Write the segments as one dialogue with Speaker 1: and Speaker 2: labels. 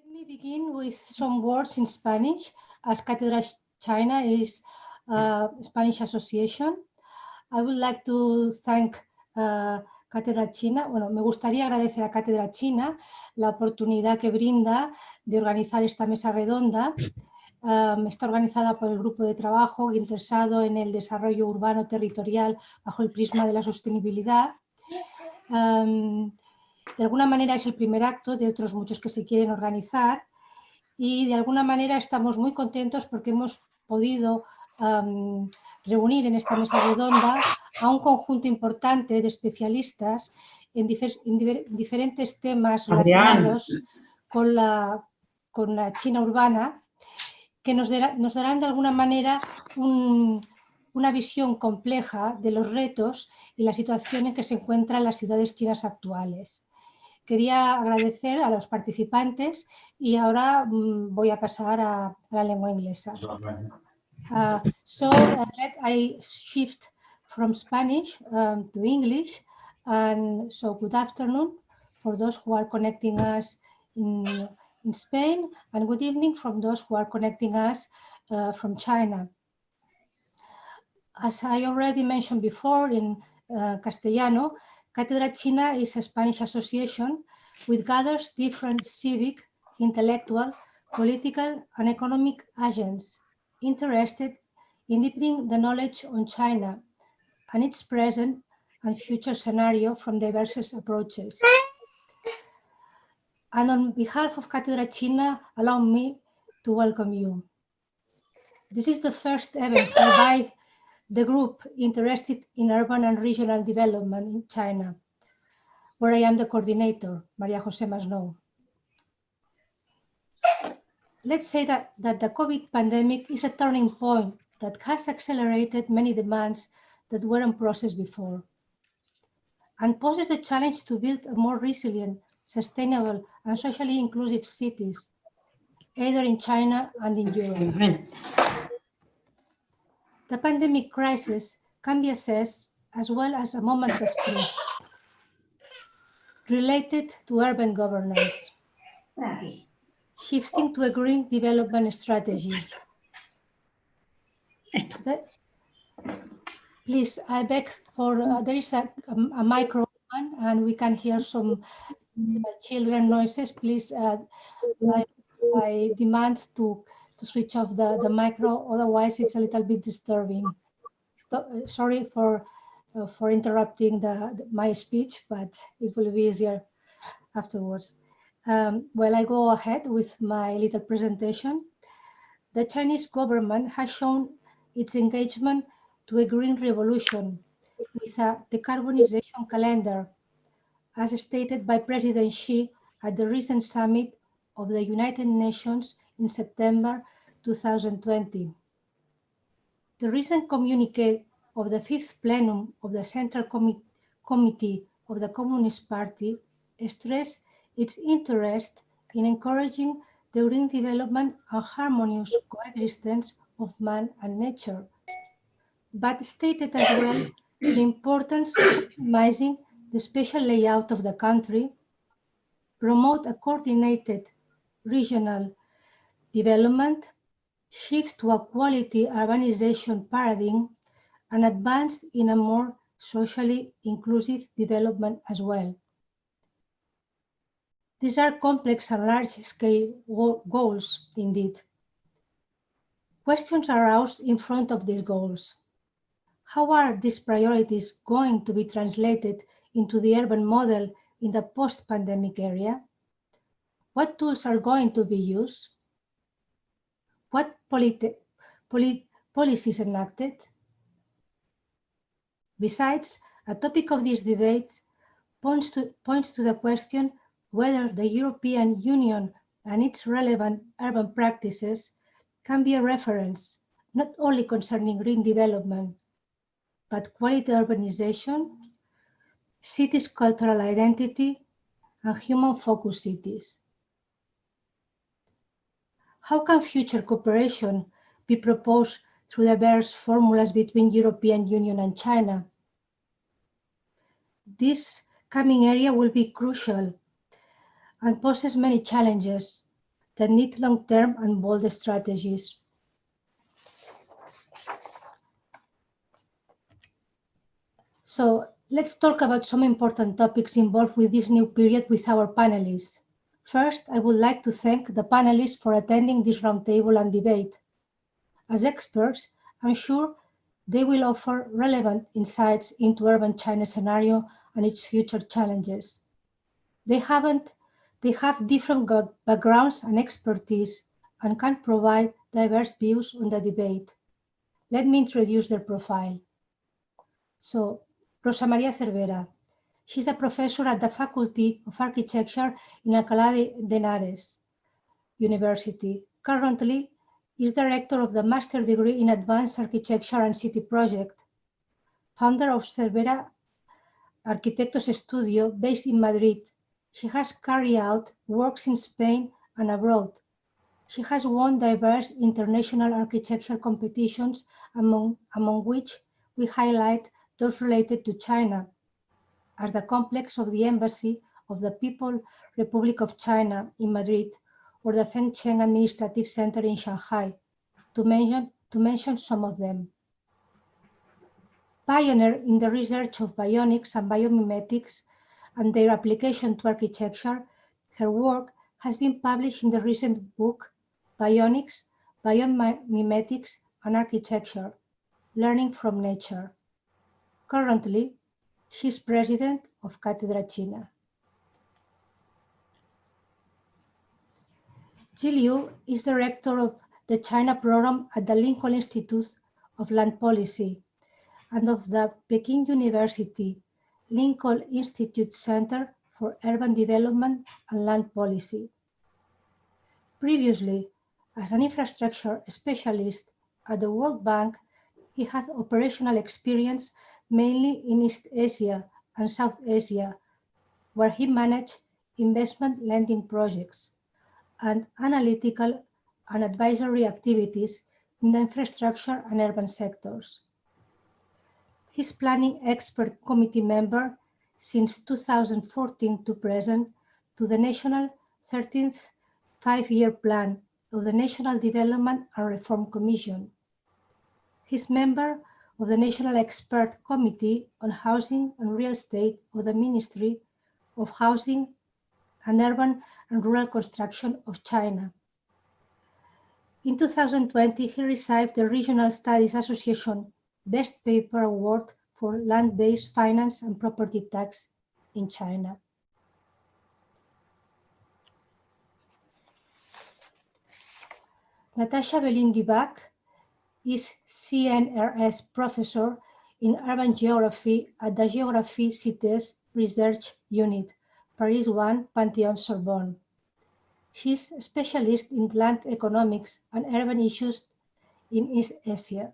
Speaker 1: Let me begin with some words in Spanish, as Cátedra China is a Spanish association. I would like to thank Cátedra China. Bueno, me gustaría agradecer a Cátedra China la oportunidad que brinda de organizar esta mesa redonda. Está organizada por el grupo de trabajo interesado en el desarrollo urbano territorial bajo el prisma de la sostenibilidad. De alguna manera es el primer acto de otros muchos que se quieren organizar y de alguna manera estamos muy contentos porque hemos podido reunir en esta mesa redonda a un conjunto importante de especialistas en diferentes temas relacionados con la China urbana, que nos darán de alguna manera una visión compleja de los retos y la situación en que se encuentran las ciudades chinas actuales. Quería agradecer a los participantes y ahora voy a pasar a la lengua inglesa. Let I shift from Spanish to English. And so good afternoon for those who are connecting us in Spain, and good evening from those who are connecting us from China. As I already mentioned before in Castellano, Cátedra China is a Spanish association which gathers different civic, intellectual, political, and economic agents interested in deepening the knowledge on China and its present and future scenario from diverse approaches. And on behalf of Cátedra China, allow me to welcome you. This is the first event held by the group interested in urban and regional development in China, where I am the coordinator, María José Masnou. Let's say that the COVID pandemic is a turning point that has accelerated many demands that were in process before, and poses the challenge to build a more resilient, sustainable, and socially inclusive cities, either in China and in Europe. The pandemic crisis can be assessed as well as a moment of truth related to urban governance, shifting to a green development strategy. Please, I beg for, there is a microphone and we can hear some children noises. Please, I demand to switch off the micro, otherwise it's a little bit disturbing. Sorry for interrupting my speech, but it will be easier afterwards. Well, I go ahead with my little presentation. The Chinese government has shown its engagement to a green revolution with a decarbonization calendar, as stated by President Xi at the recent summit of the United Nations in September 2020. The recent communique of the fifth plenum of the Central Committee of the Communist Party stressed its interest in encouraging the green development and harmonious coexistence of man and nature, but stated as well the importance of optimizing the spatial layout of the country, promote a coordinated regional development, shift to a quality urbanization paradigm, and advance in a more socially inclusive development as well. These are complex and large-scale goals indeed. Questions arise in front of these goals. How are these priorities going to be translated into the urban model in the post-pandemic area? What tools are going to be used? What policies enacted? Besides, a topic of this debate points to the question whether the European Union and its relevant urban practices can be a reference, not only concerning green development, but quality urbanization, cities' cultural identity, and human-focused cities. How can future cooperation be proposed through the various formulas between European Union and China? This coming area will be crucial and poses many challenges, that need long-term and bold strategies. So let's talk about some important topics involved with this new period with our panelists. First, I would like to thank the panelists for attending this roundtable and debate. As experts, I'm sure they will offer relevant insights into urban China scenario and its future challenges. They have different backgrounds and expertise and can provide diverse views on the debate. Let me introduce their profile. So, Rosa María Cervera. She's a professor at the Faculty of Architecture in Alcala de Henares University. Currently, is director of the Master Degree in Advanced Architecture and City Project, founder of Cervera Arquitectos Studio based in Madrid. She has carried out works in Spain and abroad. She has won diverse international architecture competitions, among which we highlight those related to China, as the complex of the Embassy of the People's Republic of China in Madrid, or the Fengcheng Administrative Center in Shanghai, to mention some of them. Pioneer in the research of bionics and biomimetics and their application to architecture, her work has been published in the recent book, Bionics, Biomimetics and Architecture, Learning from Nature. Currently, she is president of Cátedra China. Ji Liu is director of the China program at the Lincoln Institute of Land Policy and of the Peking University Lincoln Institute Center for Urban Development and Land Policy. Previously, as an infrastructure specialist at the World Bank, he had operational experience mainly in East Asia and South Asia, where he managed investment lending projects and analytical and advisory activities in the infrastructure and urban sectors. He's planning expert committee member since 2014 to present to the National 13th Five-Year Plan of the National Development and Reform Commission. He's member of the National Expert Committee on Housing and Real Estate of the Ministry of Housing and Urban and Rural Construction of China. In 2020, he received the Regional Studies Association Best Paper Award for Land-Based Finance and Property Tax in China. Natasha Aveline is CNRS professor in urban geography at the Géographie-Cités Research Unit, Paris 1, Panthéon-Sorbonne. She's a specialist in land economics and urban issues in East Asia.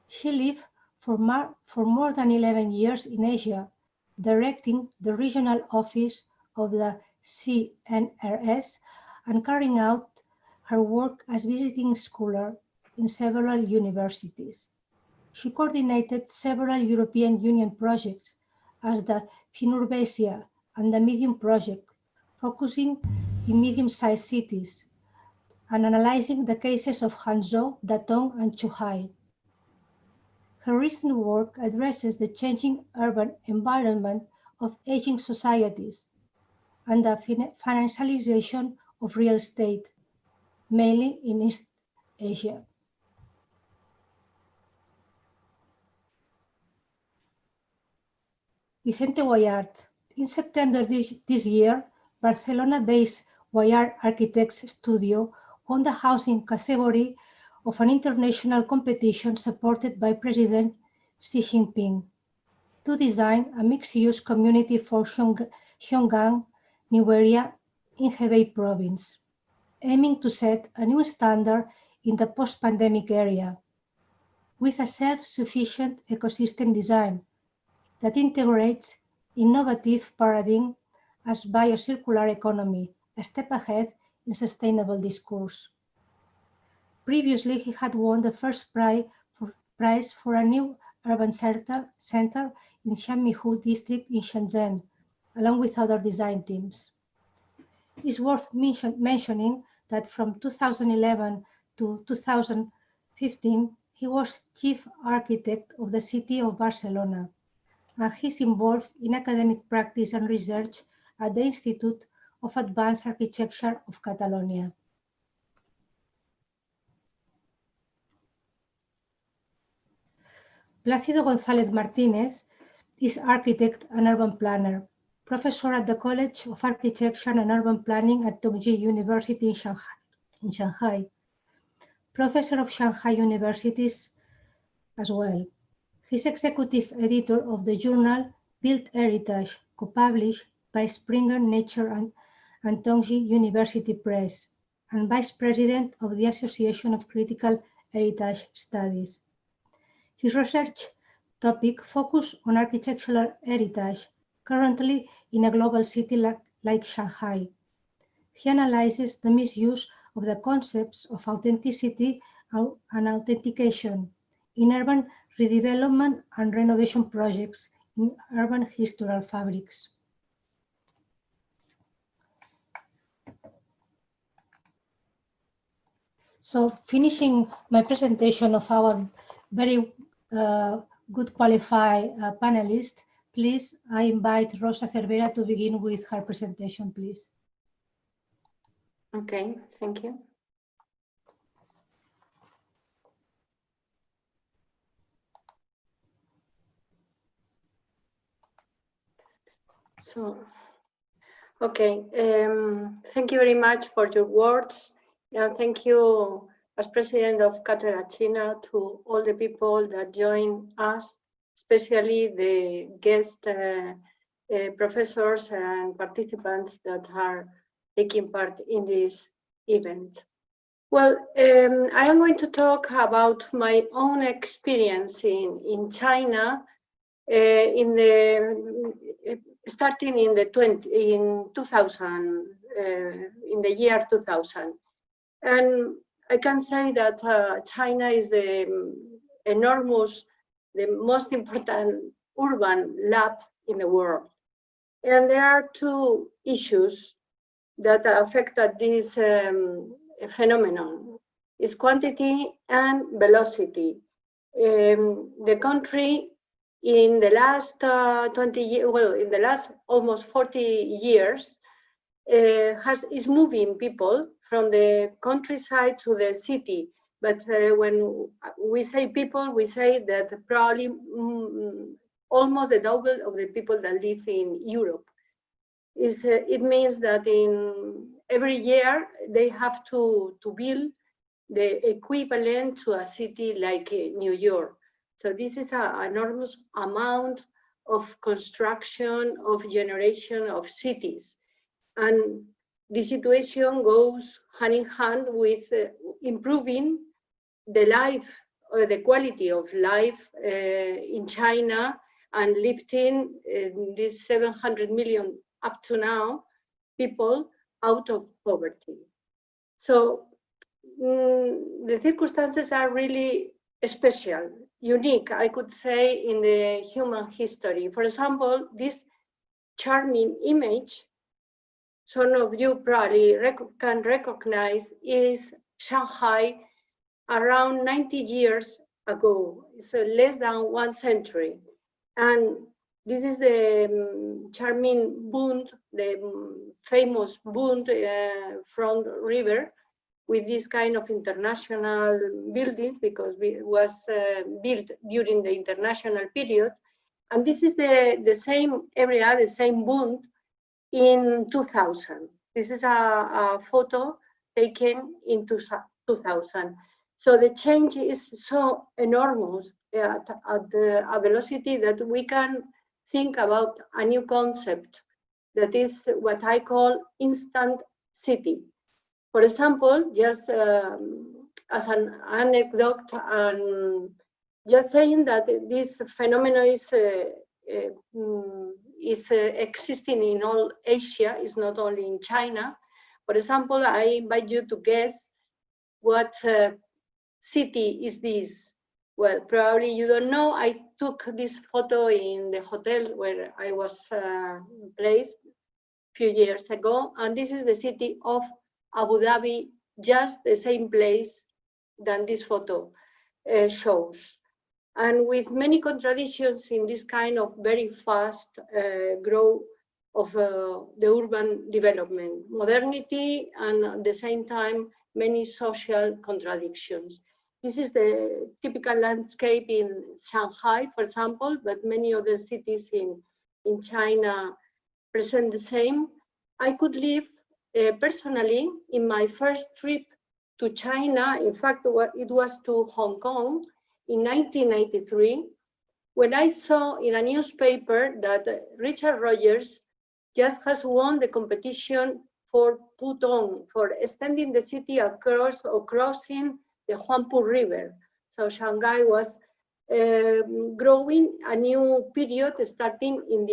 Speaker 1: She lived for more than 11 years in Asia, directing the regional office of the CNRS and carrying out her work as visiting scholar in several universities. She coordinated several European Union projects as the Finurbasia and the Medium Project, focusing in medium-sized cities and analyzing the cases of Hangzhou, Datong, and Zhuhai. Her recent work addresses the changing urban environment of aging societies and the financialization of real estate, mainly in East Asia. Vicente Guallart. In September this year, Barcelona-based Guallart Architects Studio won the housing category of an international competition supported by President Xi Jinping to design a mixed-use community for Xiong'an New Area in Hebei province, aiming to set a new standard in the post-pandemic area with a self-sufficient ecosystem design that integrates innovative paradigm as biocircular economy, a step ahead in sustainable discourse. Previously, he had won the first prize for a new urban center in Xianmihu district in Shenzhen, along with other design teams. It's worth mentioning that from 2011 to 2015, he was chief architect of the city of Barcelona, and he's involved in academic practice and research at the Institute of Advanced Architecture of Catalonia. Plácido González Martínez is architect and urban planner, professor at the College of Architecture and Urban Planning at Tongji University in Shanghai, professor of Shanghai Universities as well. He's executive editor of the journal Built Heritage, co-published by Springer Nature and Tongji University Press, and vice president of the Association of Critical Heritage Studies. His research topic focused on architectural heritage, currently in a global city like Shanghai. He analyzes the misuse of the concepts of authenticity and authentication in urban redevelopment and renovation projects in urban historical fabrics. So, finishing my presentation of our very good qualified panelists, please, I invite Rosa Cervera to begin with her presentation, please.
Speaker 2: Okay, thank you. So, okay, thank you very much for your words, and thank you as president of Cátedra China to all the people that join us, especially the guest professors and participants that are taking part in this event. Well, I am going to talk about my own experience in China starting in the 2000, in the year 2000. And I can say that China is the most important urban lab in the world. And there are two issues that affected this phenomenon, is quantity and velocity. The country in the last 20 years, well, in the last almost 40 years, is moving people from the countryside to the city. But when we say people, we say that probably almost the double of the people that live in Europe. It means that in every year they have to build the equivalent to a city like New York. So this is an enormous amount of construction, of generation of cities. And the situation goes hand in hand with improving the life, or the quality of life in China, and lifting these 700 million up to now people out of poverty. So the circumstances are really special, unique, I could say, in the human history. For example, this charming image, some of you probably can recognize, is Shanghai around 90 years ago. It's less than 1 century. And this is the charming Bund, the famous Bund front river, with this kind of international buildings, because it was built during the international period. And this is the same area, the same Bund in 2000. This is a photo taken in 2000. So the change is so enormous at a velocity that we can think about a new concept that is what I call instant city. For example, just as an anecdote, just saying that this phenomenon is existing in all Asia, is not only in China. For example, I invite you to guess what city is this. Well, probably you don't know. I took this photo in the hotel where I was placed. few years ago, and this is the city of Abu Dhabi, just the same place than this photo shows. And with many contradictions in this kind of very fast growth of the urban development, modernity, and at the same time, many social contradictions. This is the typical landscape in Shanghai, for example, but many other cities in China present the same. I could live personally in my first trip to China. In fact, it was to Hong Kong in 1993, when I saw in a newspaper that Richard Rogers just has won the competition for Pudong, for extending the city across or crossing the Huangpu River. So Shanghai was growing a new period starting in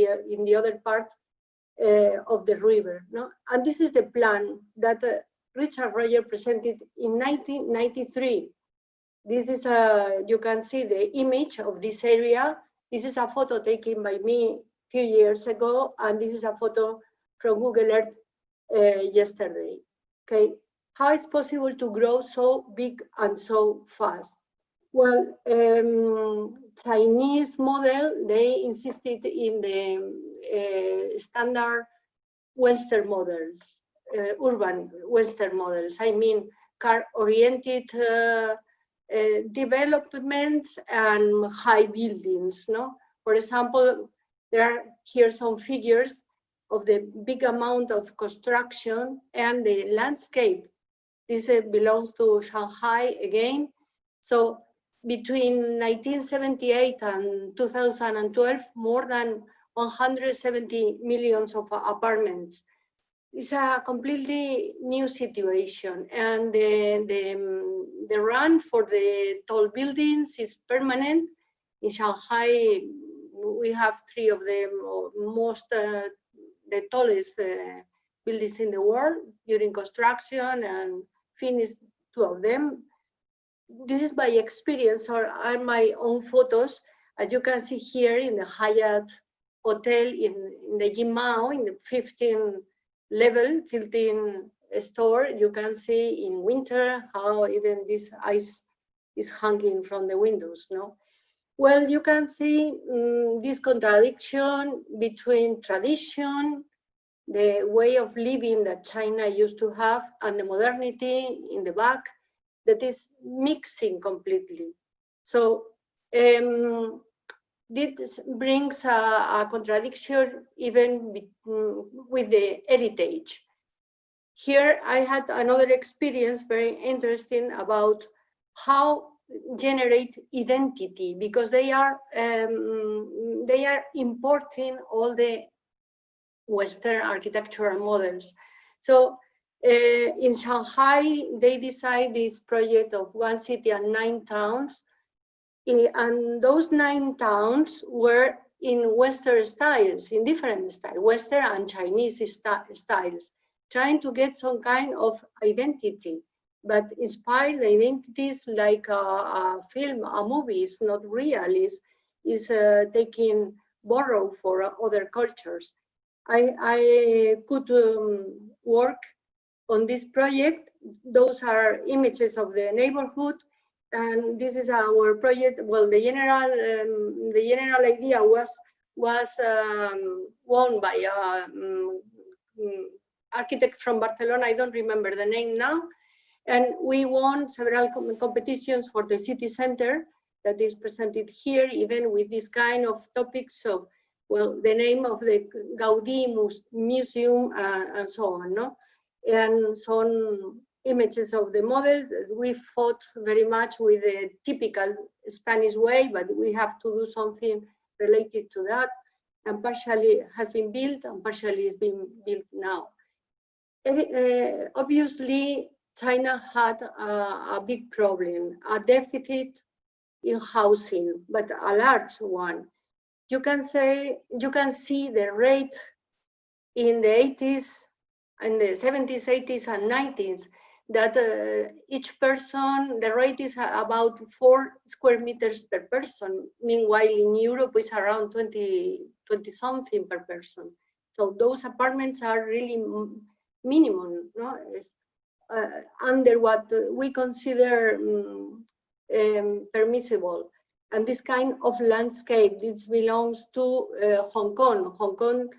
Speaker 2: the other part of the river. No? And this is the plan that Richard Rogers presented in 1993. This is you can see the image of this area. This is a photo taken by me a few years ago, and this is a photo from Google Earth yesterday. Okay, how is possible to grow so big and so fast? Well, Chinese model, they insisted in the standard Western models, urban Western models. I mean, car-oriented developments and high buildings. No, for example, there are here some figures of the big amount of construction and the landscape. This belongs to Shanghai again. So between 1978 and 2012, more than 170 millions of apartments. It's a completely new situation, and the run for the tall buildings is permanent. In Shanghai, we have 3 of them, or most the tallest buildings in the world during construction, and finished 2 of them. This is my experience, or are my own photos, as you can see here in the Hyatt Hotel in the Yimao, in the 15th level, 15 store. You can see in winter how even this ice is hanging from the windows. No, well, you can see this contradiction between tradition, the way of living that China used to have, and the modernity in the back that is mixing completely. So this brings a contradiction even with the heritage. Here I had another experience, very interesting, about how generate identity, because they are importing all the Western architectural models. So in Shanghai, they decide this project of 1 city and 9 towns. And those 9 towns were in Western styles, in different styles, Western and Chinese styles, trying to get some kind of identity, but inspired identities like a film, a movie is not real, is taking borrow for other cultures. I could work on this project. Those are images of the neighborhood. And this is our project. Well, the general idea was won by architect from Barcelona. I don't remember the name now. And we won several competitions for the city center that is presented here, even with this kind of topics of, well, the name of the Gaudí Museum and so on, no? And some images of the model. We fought very much with the typical Spanish way, but we have to do something related to that. And partially has been built and partially is being built now. Obviously, China had a big problem, a deficit in housing, but a large one. You can see the rate in the 80s, and the 70s, 80s, and 90s, that each person, the rate is about 4 square meters per person. Meanwhile, in Europe, it's around 20 something per person. So those apartments are really minimum, no? It's, under what we consider permissible. And this kind of landscape, this belongs to Hong Kong. Hong Kong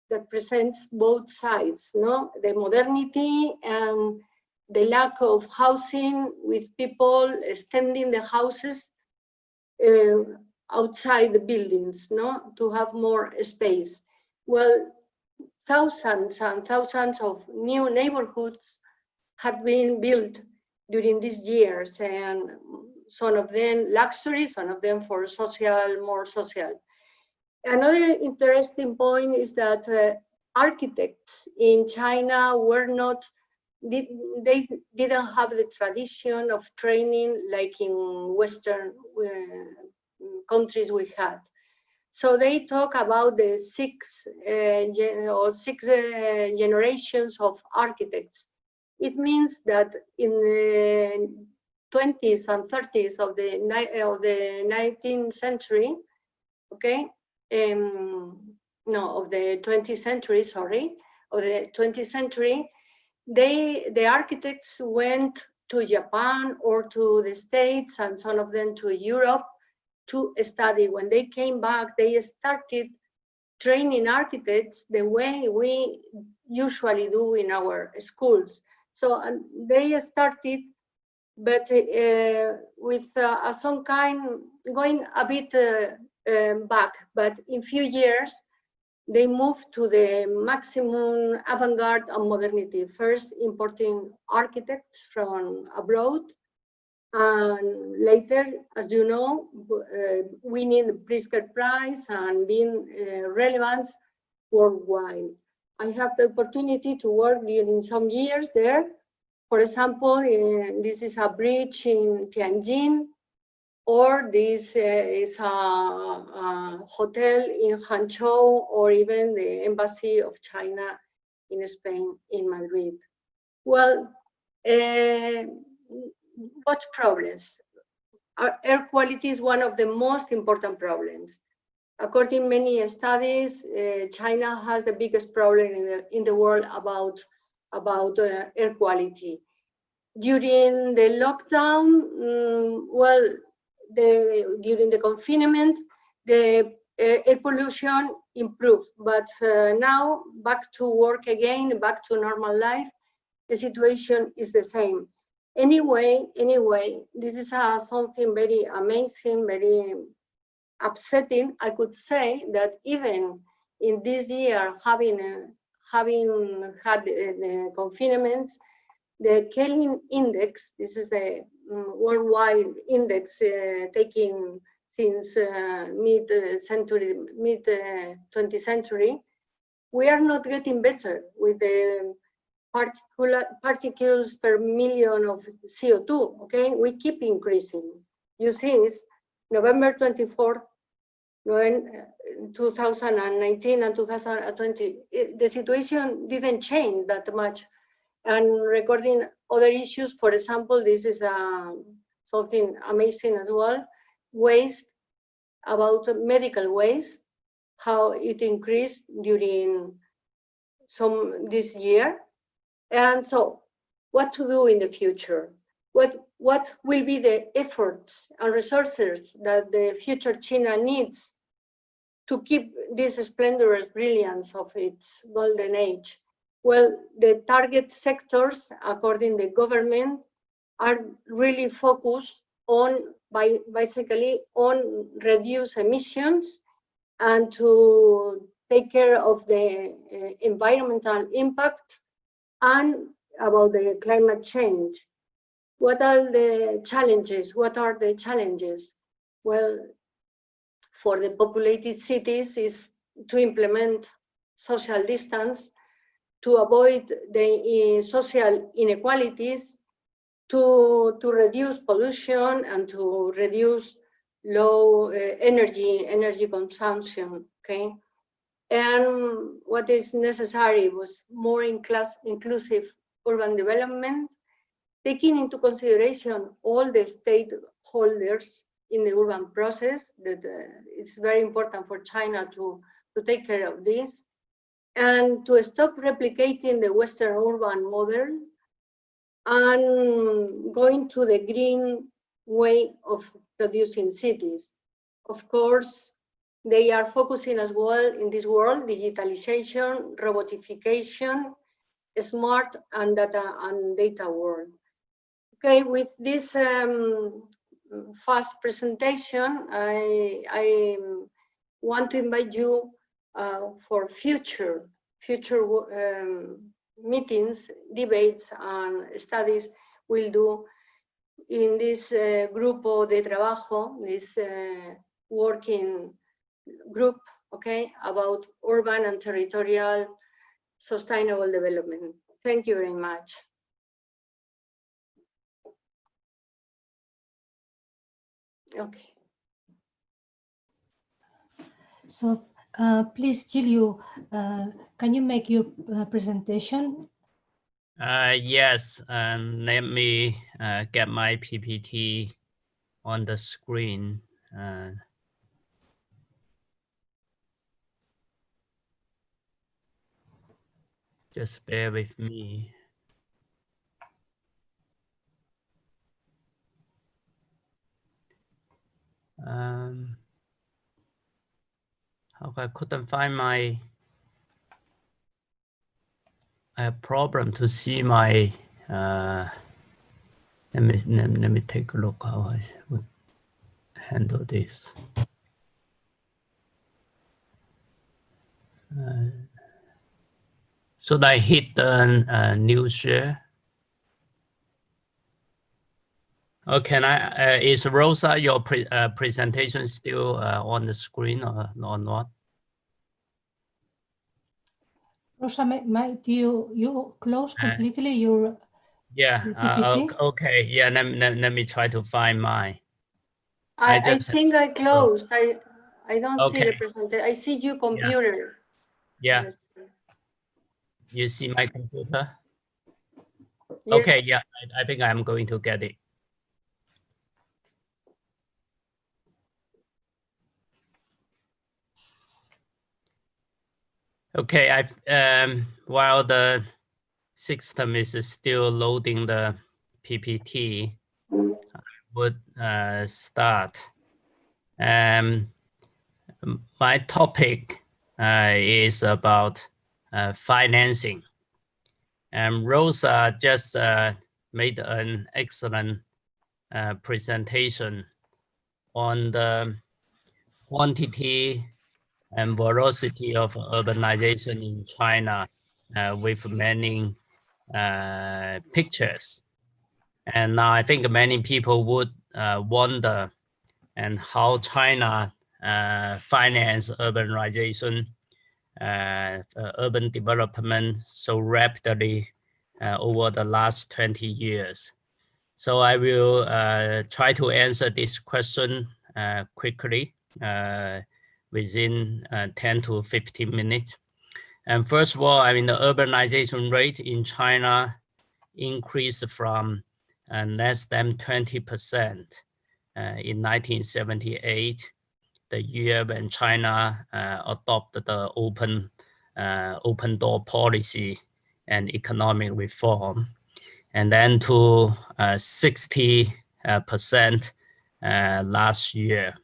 Speaker 2: that presents both sides, no? The modernity and the lack of housing, with people extending the houses outside the buildings, no? To have more space. Well, thousands and thousands of new neighborhoods have been built during these years, and some of them luxury, some of them for social, more social. Another interesting point is that architects in China were not, they didn't have the tradition of training like in Western countries we had. So they talk about the six generations of architects. It means that in the 20s and 30s of the 19th century, okay, no, of the 20th century, sorry, of the 20th century, the architects went to Japan or to the States, and some of them to Europe, to study. When they came back, they started training architects the way we usually do in our schools. So they started, but with some kind, going a bit back, but in few years, they moved to the maximum avant-garde and modernity, first importing architects from abroad, and later, as you know, winning the Pritzker Prize and being relevant worldwide. I have the opportunity to work during some years there. For example, this is a bridge in Tianjin, or this is a hotel in Hangzhou, or even the Embassy of China in Spain, in Madrid. Well, what problems? Air quality is one of the most important problems. According to many studies, China has the biggest problem in the world about air quality. During the lockdown, well, during the confinement, the air pollution improved, but now back to work again, back to normal life, the situation is the same. Anyway, this is something very amazing, very upsetting. I could say that even in this year, having had the confinements, the Kelvin index, this is the worldwide index taken since mid-century, mid-20th century, we are not getting better with the particles per million of CO2, okay? We keep increasing. You see, November 24th, 2019 and 2020, the situation didn't change that much. And regarding other issues, for example, this is something amazing as well, waste, about medical waste, how it increased during this year. And so, what to do in the future? What will be the efforts and resources that the future China needs to keep this splendorous brilliance of its golden age? Well, the target sectors, according to the government, are really focused on, basically, on reduce emissions and to take care of the environmental impact and about the climate change. What are the challenges? Well, for the populated cities is to implement social distance, to avoid the social inequalities, to reduce pollution, and to reduce low energy consumption, okay? And what is necessary was more inclusive urban development, taking into consideration all the stakeholders in the urban process, that it's very important for China to take care of this. and to stop replicating the Western urban model and going to the green way of producing cities. Of course, they are focusing as well in this world, digitalization, robotification, smart and data world. Okay, with this fast presentation, I want to invite you for future meetings, debates, and studies we'll do in this Grupo de Trabajo, this working group, okay, about urban and territorial sustainable development. Thank you very much. Okay.
Speaker 1: So please, Jill, can you make your presentation?
Speaker 3: Yes, and let me get my PPT on the screen. Just bear with me. How I couldn't find my problem to see my. Let me take a look how I would handle this. Should I hit the new share? Oh, can I? Is Rosa your presentation still on the screen or not?
Speaker 1: Rosa, might you close completely your PPT?
Speaker 3: Okay. Yeah. Let me try to find mine.
Speaker 2: I think I closed. I don't see the presentation. I see your computer.
Speaker 3: Yeah. You see my computer?
Speaker 2: Yes.
Speaker 3: Okay. Yeah. I think I'm going to get it. Okay. While the system is still loading the PPT, I would start. My topic is about financing. And Rosa just made an excellent presentation on the quantity and velocity of urbanization in China with many pictures. And now I think many people would wonder and how China finance urbanization, urban development so rapidly over the last 20 years. So I will try to answer this question quickly within 10 to 15 minutes. And first of all, I mean, the urbanization rate in China increased from less than 20% in 1978, the year when China adopted the open door policy and economic reform, and then to 60% last year.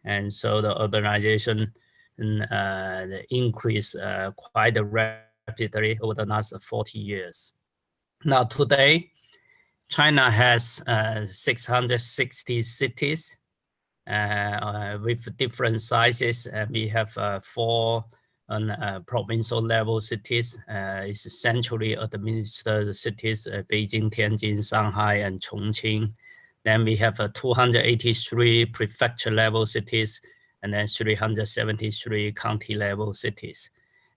Speaker 3: And so the urbanization increased quite rapidly over the last 40 years. Now today, China has 660 cities with different sizes. We have 4 provincial level cities. It's centrally administered cities, Beijing, Tianjin, Shanghai, and Chongqing. Then we have 283 prefecture level cities, and then 373 county level cities.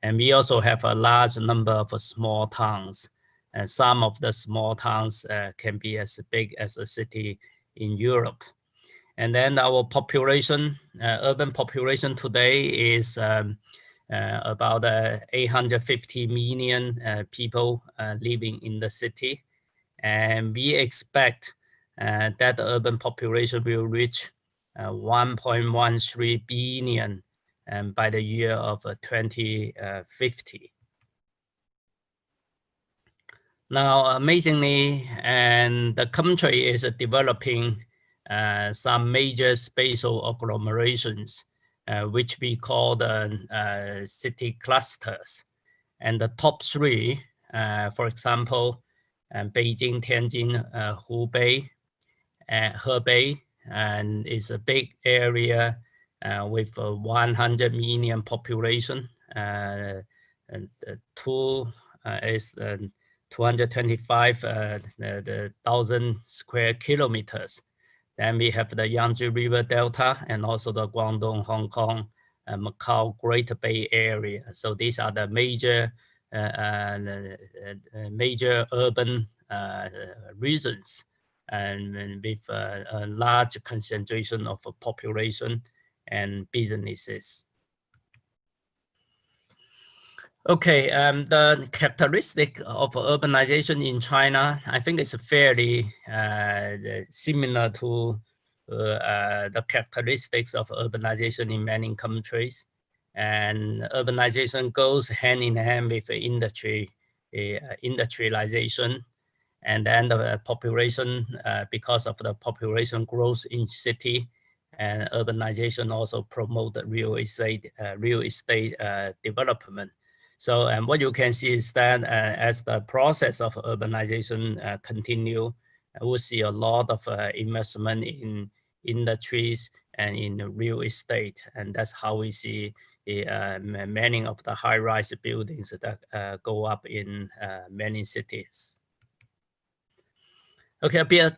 Speaker 3: And we also have a large number of small towns. And some of the small towns can be as big as a city in Europe. And then our population, urban population today is about 850 million people living in the city. And we expect that the urban population will reach 1.13 billion by the year of 2050. Now, amazingly, and the country is developing some major spatial agglomerations, which we call the city clusters. And the top three, for example, Beijing, Tianjin, Hubei, Hebei, and it's a big area with 100 million population. And two is 225,000 square kilometers. Then we have the Yangtze River Delta and also the Guangdong, Hong Kong, Macau, Great Bay Area. So these are the major major urban regions, and with a large concentration of population and businesses. Okay, the characteristic of urbanization in China, I think it's fairly similar to the characteristics of urbanization in many countries. And urbanization goes hand in hand with industrialization. And then the population, because of the population growth in city, and urbanization also promote real estate development. So, and what you can see is that as the process of urbanization continue, we'll see a lot of investment in industries and in real estate, and that's how we see many of the high-rise buildings that go up in many cities. Okay, a bit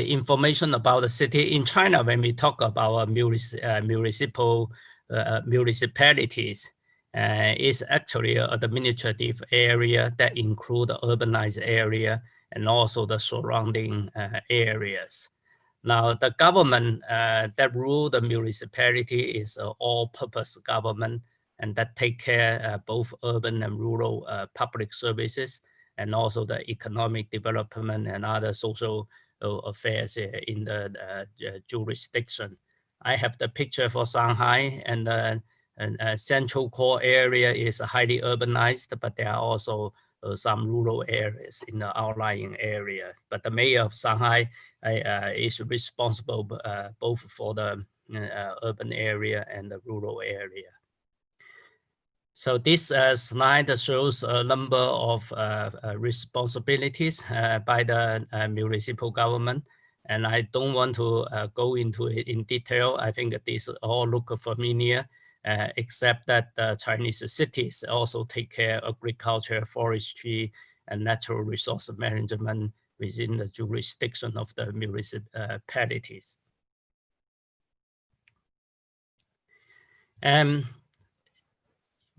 Speaker 3: information about the city in China. When we talk about municipalities, is actually an administrative area that include the urbanized area and also the surrounding areas. Now, the government that rule the municipality is an all-purpose government, and that take care both urban and rural public services, and also the economic development and other social affairs in the jurisdiction. I have the picture for Shanghai, and the central core area is highly urbanized, but there are also some rural areas in the outlying area. But the mayor of Shanghai is responsible both for the urban area and the rural area. So this slide shows a number of responsibilities by the municipal government, and I don't want to go into it in detail. I think that these all look familiar, except that the Chinese cities also take care of agriculture, forestry, and natural resource management within the jurisdiction of the municipalities.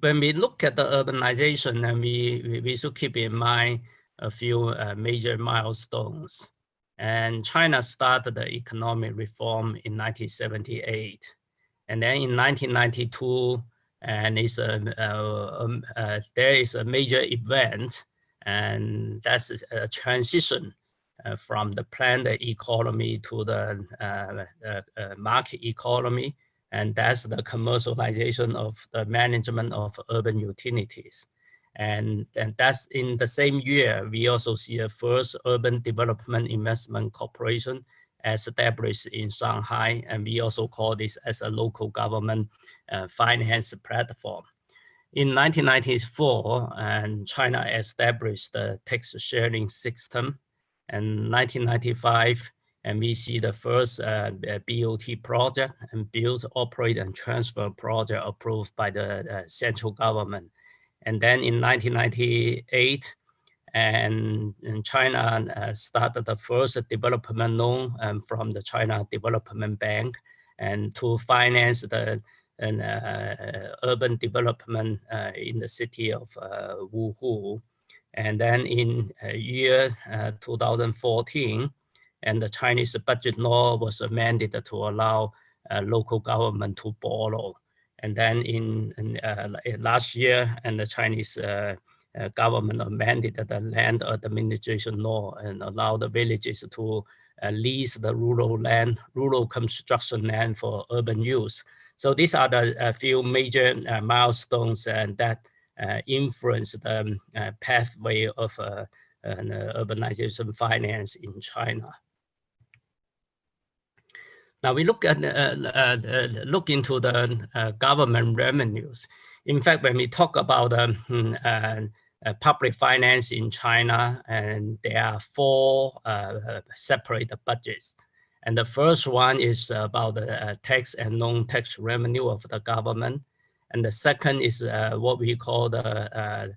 Speaker 3: When we look at the urbanization, and we should keep in mind a few major milestones. And China started the economic reform in 1978. And then in 1992, and there is a major event, and that's a transition from the planned economy to the market economy. And that's the commercialization of the management of urban utilities. And that's in the same year, we also see a first urban development investment corporation established in Shanghai. And we also call this as a local government finance platform. In 1994, and China established the tax sharing system. And 1995, and we see the first BOT project and build, operate, and transfer project approved by the central government. And then in 1998, and China started the first development loan from the China Development Bank, and to finance the urban development in the city of Wuhu. And then in year 2014, and the Chinese budget law was amended to allow local government to borrow. And then in last year, and the Chinese government amended the land administration law and allowed the villages to lease the rural land, rural construction land for urban use. So these are the few major milestones and that influence the pathway of urbanization finance in China. Now we look into the government revenues. In fact, when we talk about public finance in China, and there are 4 separate budgets. And the first one is about the tax and non-tax revenue of the government. And the second is what we call the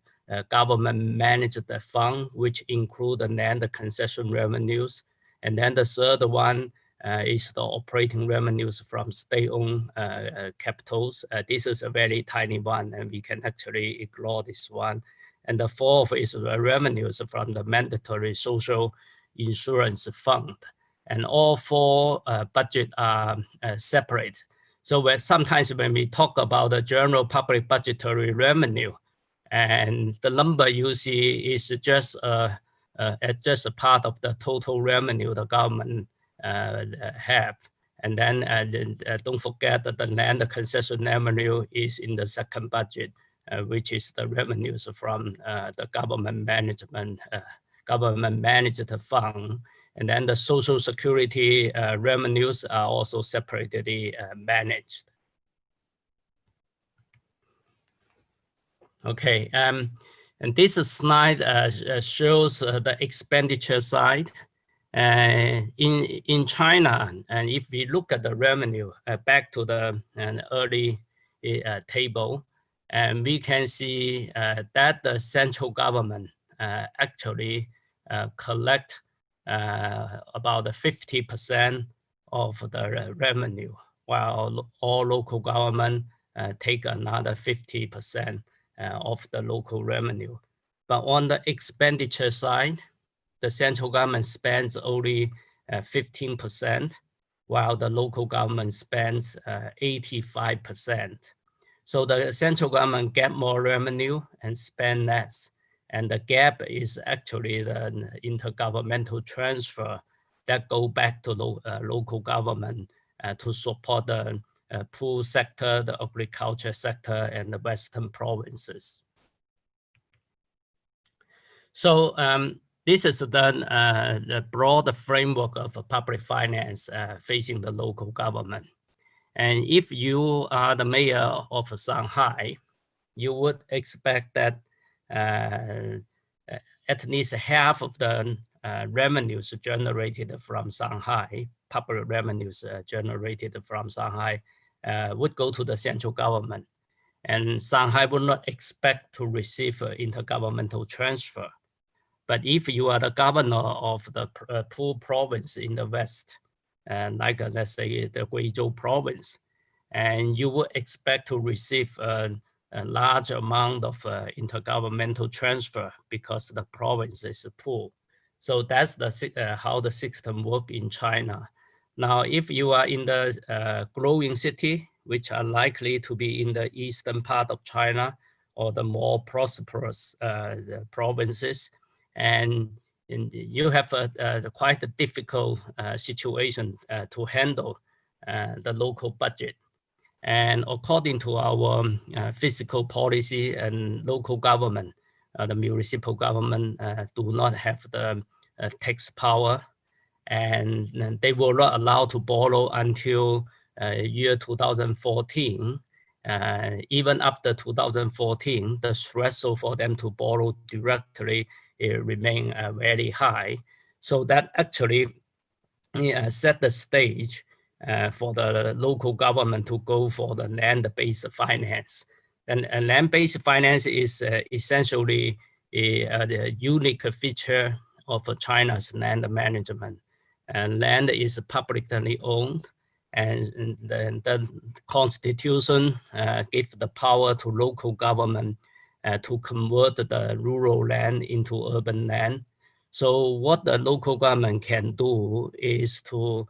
Speaker 3: government managed fund, which include the land concession revenues. And then the third one is the operating revenues from state-owned capitals. This is a very tiny one, and we can actually ignore this one. And the fourth is the revenues from the mandatory social insurance fund. And all 4 budgets are separate. So sometimes when we talk about the general public budgetary revenue, and the number you see is just a part of the total revenue the government have. And then don't forget that the land concession revenue is in the second budget, which is the revenues from the government managed fund. And then the social security revenues are also separately managed. Okay, and this slide shows the expenditure side. In China, and if we look at the revenue back to the early table, and we can see that the central government actually collect about 50% of the revenue, while all local government take another 50% of the local revenue. But on the expenditure side, the central government spends only 15%, while the local government spends 85%. So the central government get more revenue and spend less. And the gap is actually the intergovernmental transfer that go back to local government to support the poor sector, the agriculture sector, and the Western provinces. So this is the broader framework of public finance facing the local government. And if you are the mayor of Shanghai, you would expect that at least half of the revenues generated from Shanghai, public revenues generated from Shanghai, would go to the central government. And Shanghai would not expect to receive intergovernmental transfer. But if you are the governor of the poor province in the West, like let's say the Guizhou province, and you would expect to receive a large amount of intergovernmental transfer because the province is poor. So that's how the system works in China. Now, if you are in the growing city, which are likely to be in the eastern part of China or the more prosperous provinces, and you have quite a difficult situation to handle the local budget. And according to our fiscal policy and local government, the municipal government do not have the tax power, and they were not allowed to borrow until year 2014. Even after 2014, the threshold for them to borrow directly remain very high. So that actually set the stage for the local government to go for the land-based finance. And land-based finance is essentially the unique feature of China's land management. And land is publicly owned, and the constitution gives the power to local government to convert the rural land into urban land. So what the local government can do is to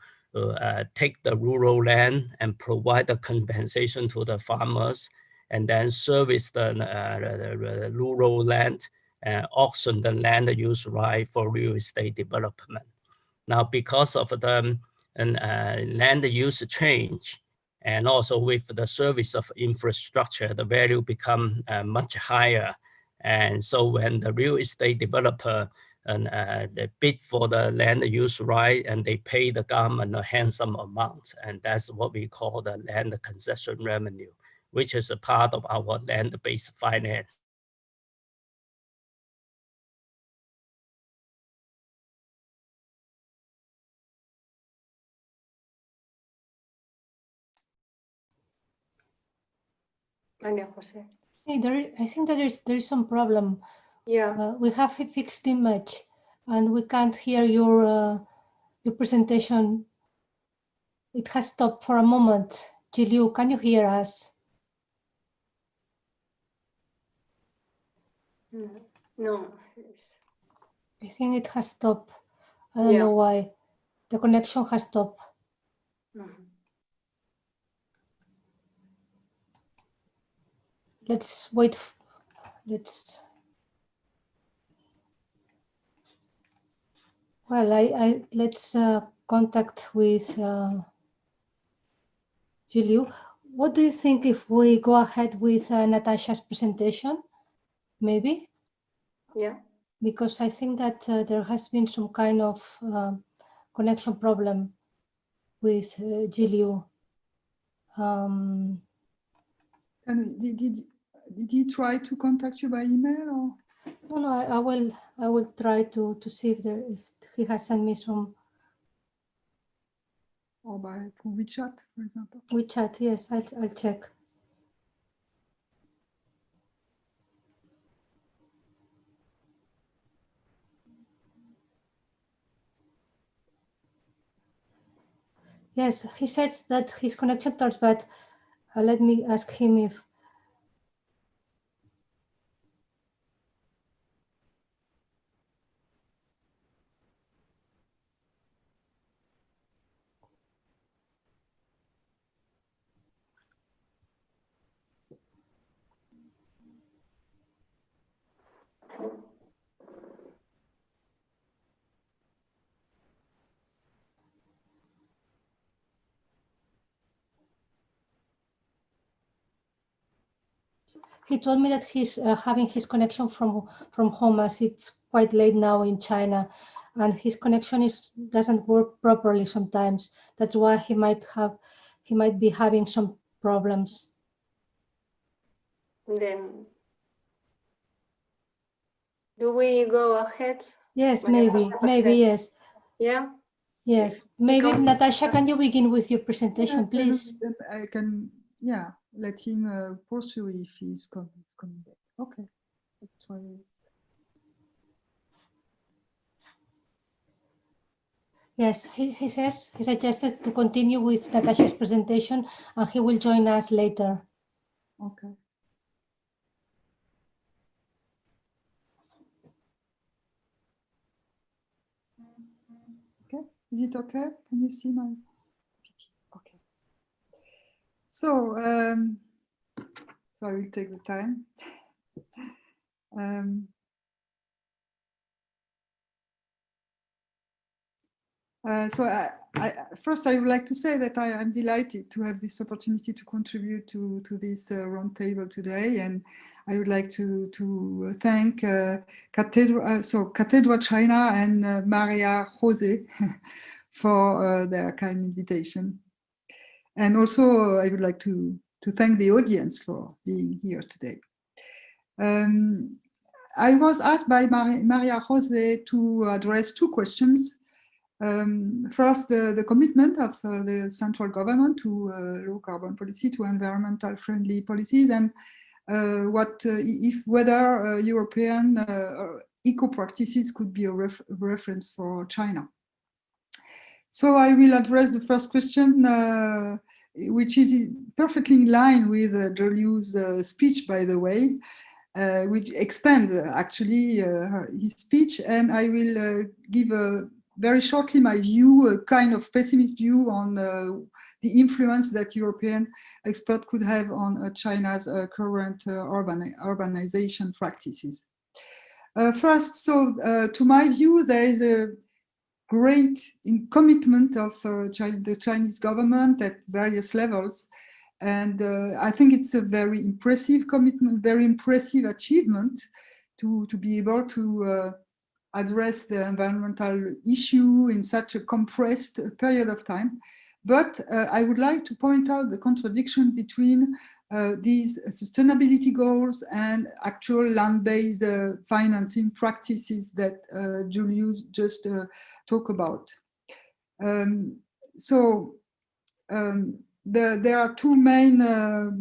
Speaker 3: take the rural land and provide the compensation to the farmers, and then service the rural land and auction the land use right for real estate development. Now, because of the land use change, and also with the service of infrastructure, the value become much higher. And so when the real estate developer and they bid for the land use right, and they pay the government a handsome amount, and that's what we call the land concession revenue, which is a part of our land-based finance.
Speaker 2: María José.
Speaker 1: Hey, I think that there is some problem.
Speaker 2: Yeah.
Speaker 1: We have a fixed image, and we can't hear your presentation. It has stopped for a moment. Jiliu, can you hear us?
Speaker 2: No.
Speaker 1: I think it has stopped. I don't know why. The connection has stopped. Let's wait. Well, let's contact with Jiliu. What do you think if we go ahead with Natasha's presentation? Maybe?
Speaker 2: Yeah.
Speaker 1: Because I think that there has been some kind of connection problem with Jiliu.
Speaker 4: Did he try to contact you by email or?
Speaker 1: No, I will try to see if he has sent me some.
Speaker 4: Or by WeChat, for example.
Speaker 1: WeChat, yes, I'll check. Yes, he says that his connection turns bad. Let me ask him if. He told me that he's having his connection from home, as it's quite late now in China, and his connection doesn't work properly sometimes. That's why he might be having some problems.
Speaker 2: Then, do we go ahead?
Speaker 1: Yes, maybe yes.
Speaker 2: Yeah.
Speaker 1: Yes, maybe Natasha, can you begin with your presentation, please?
Speaker 4: I can, let him pursue if he's coming back. Okay, let's try this.
Speaker 1: Yes, he suggested to continue with Natasha's presentation, and he will join us later.
Speaker 4: Okay. Okay, is it okay? Can you see my? Okay. So, so I will take the time. So first, I would like to say that I'm delighted to have this opportunity to contribute to this roundtable today, and I would like to thank Cátedra China and María José for their kind invitation, and also I would like to thank the audience for being here today. I was asked by María José to address two questions. First, the commitment of the central government to low carbon policy, to environmental friendly policies, and whether European eco practices could be a reference for China. So I will address the first question, which is perfectly in line with Joliu's speech, by the way, which expands actually his speech, and I will give very shortly my view, a kind of pessimist view on the influence that European experts could have on China's current urbanization practices. First, to my view, there is a great commitment of the Chinese government at various levels. And I think it's a very impressive commitment, very impressive achievement to be able to address the environmental issue in such a compressed period of time. But I would like to point out the contradiction between these sustainability goals and actual land-based financing practices that Julius just talked about. There are two main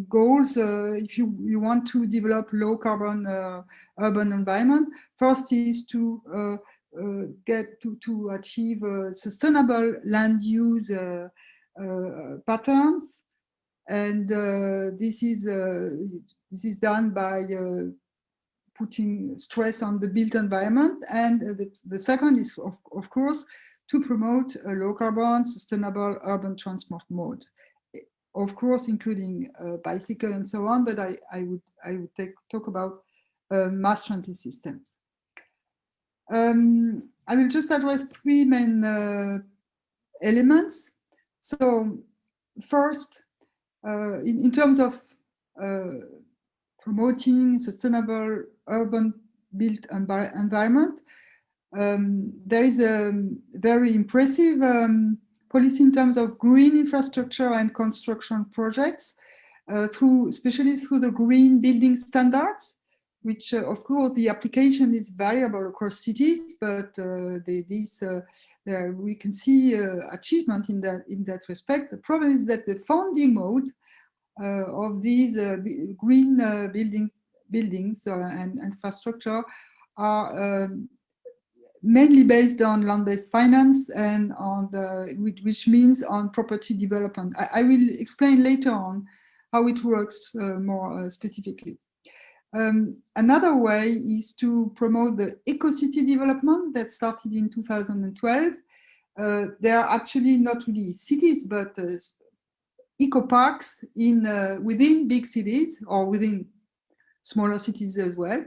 Speaker 4: goals if you want to develop low carbon urban environment. First is to get to achieve sustainable land use patterns, and this is done by putting stress on the built environment. And the second is of course to promote a low carbon sustainable urban transport mode, of course including bicycle and so on, but I would talk about mass transit systems. I will just address three main elements. So first, in terms of promoting sustainable urban built environment, there is a very impressive policy in terms of green infrastructure and construction projects, especially through the green building standards, which of course the application is variable across cities, but we can see achievement in that respect. The problem is that the funding mode of these green buildings and infrastructure are mainly based on land-based finance and on which means on property development. I will explain later on how it works more specifically. Another way is to promote the eco-city development that started in 2012. There are actually not really cities, but eco-parks within big cities or within smaller cities as well.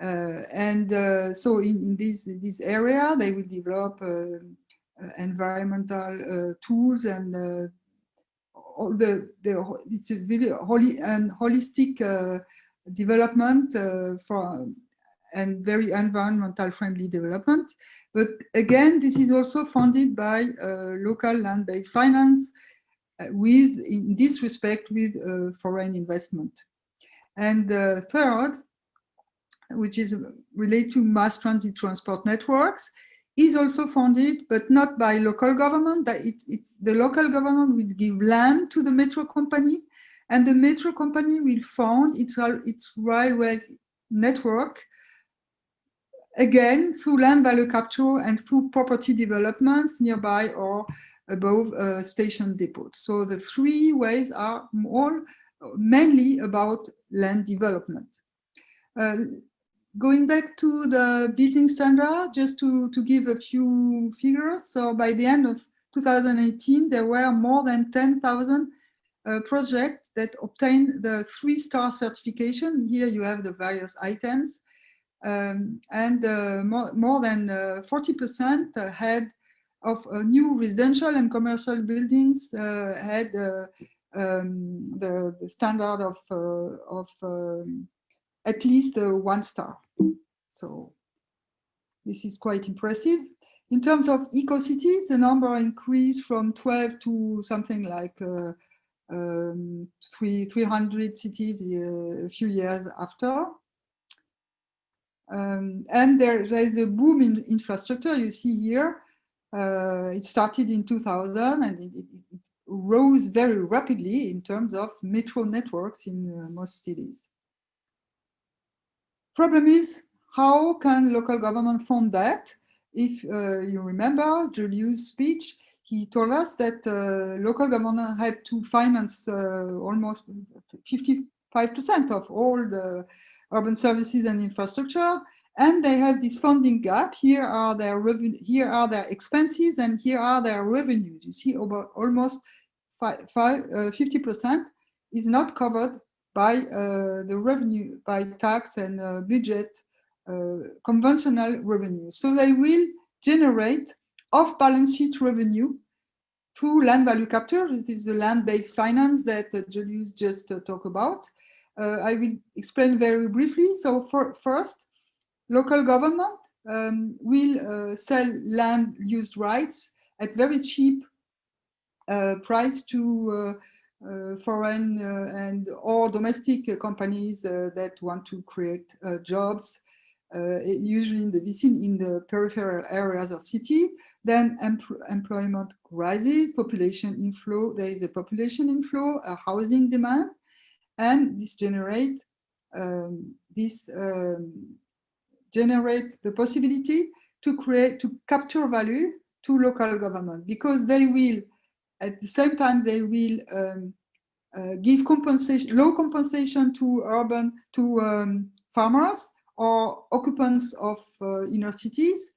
Speaker 4: So in this area, they will develop environmental tools and it's a really holistic development and very environmental friendly development. But again, this is also funded by local land-based finance in this respect with foreign investment. And third, which is related to mass transit transport networks, is also funded, but not by local government. It's the local government will give land to the metro company, and the metro company will fund its railway network, again, through land value capture and through property developments nearby or above station depots. So the three ways are mainly about land development. Going back to the building standard, just to give a few figures. So by the end of 2018, there were more than 10,000 projects that obtained the 3-star certification. Here you have the various items. And more than 40% had of new residential and commercial buildings had the standard of at least 1 star. So this is quite impressive. In terms of eco-cities, the number increased from 12 to something like 300 cities a few years after. And there is a boom in infrastructure. You see here, it started in 2000 and it rose very rapidly in terms of metro networks in most cities. Problem is, how can local government fund that? If you remember Julius' speech, he told us that local government had to finance almost 55% of all the urban services and infrastructure, and they had this funding gap. Here are their revenue, here are their expenses, and here are their revenues. You see, over almost 50% is not covered by the revenue, by tax and budget, conventional revenue. So they will generate off-balance sheet revenue through land value capture. This is the land-based finance that Julius just talked about. I will explain very briefly. So first, local government will sell land use rights at very cheap price to foreign and or domestic companies that want to create jobs, usually in the peripheral areas of city. Then employment rises, population inflow. There is a population inflow, a housing demand, and this generate the possibility to capture value to local government, because they will, at the same time, they will give compensation, low compensation to farmers or occupants of inner cities,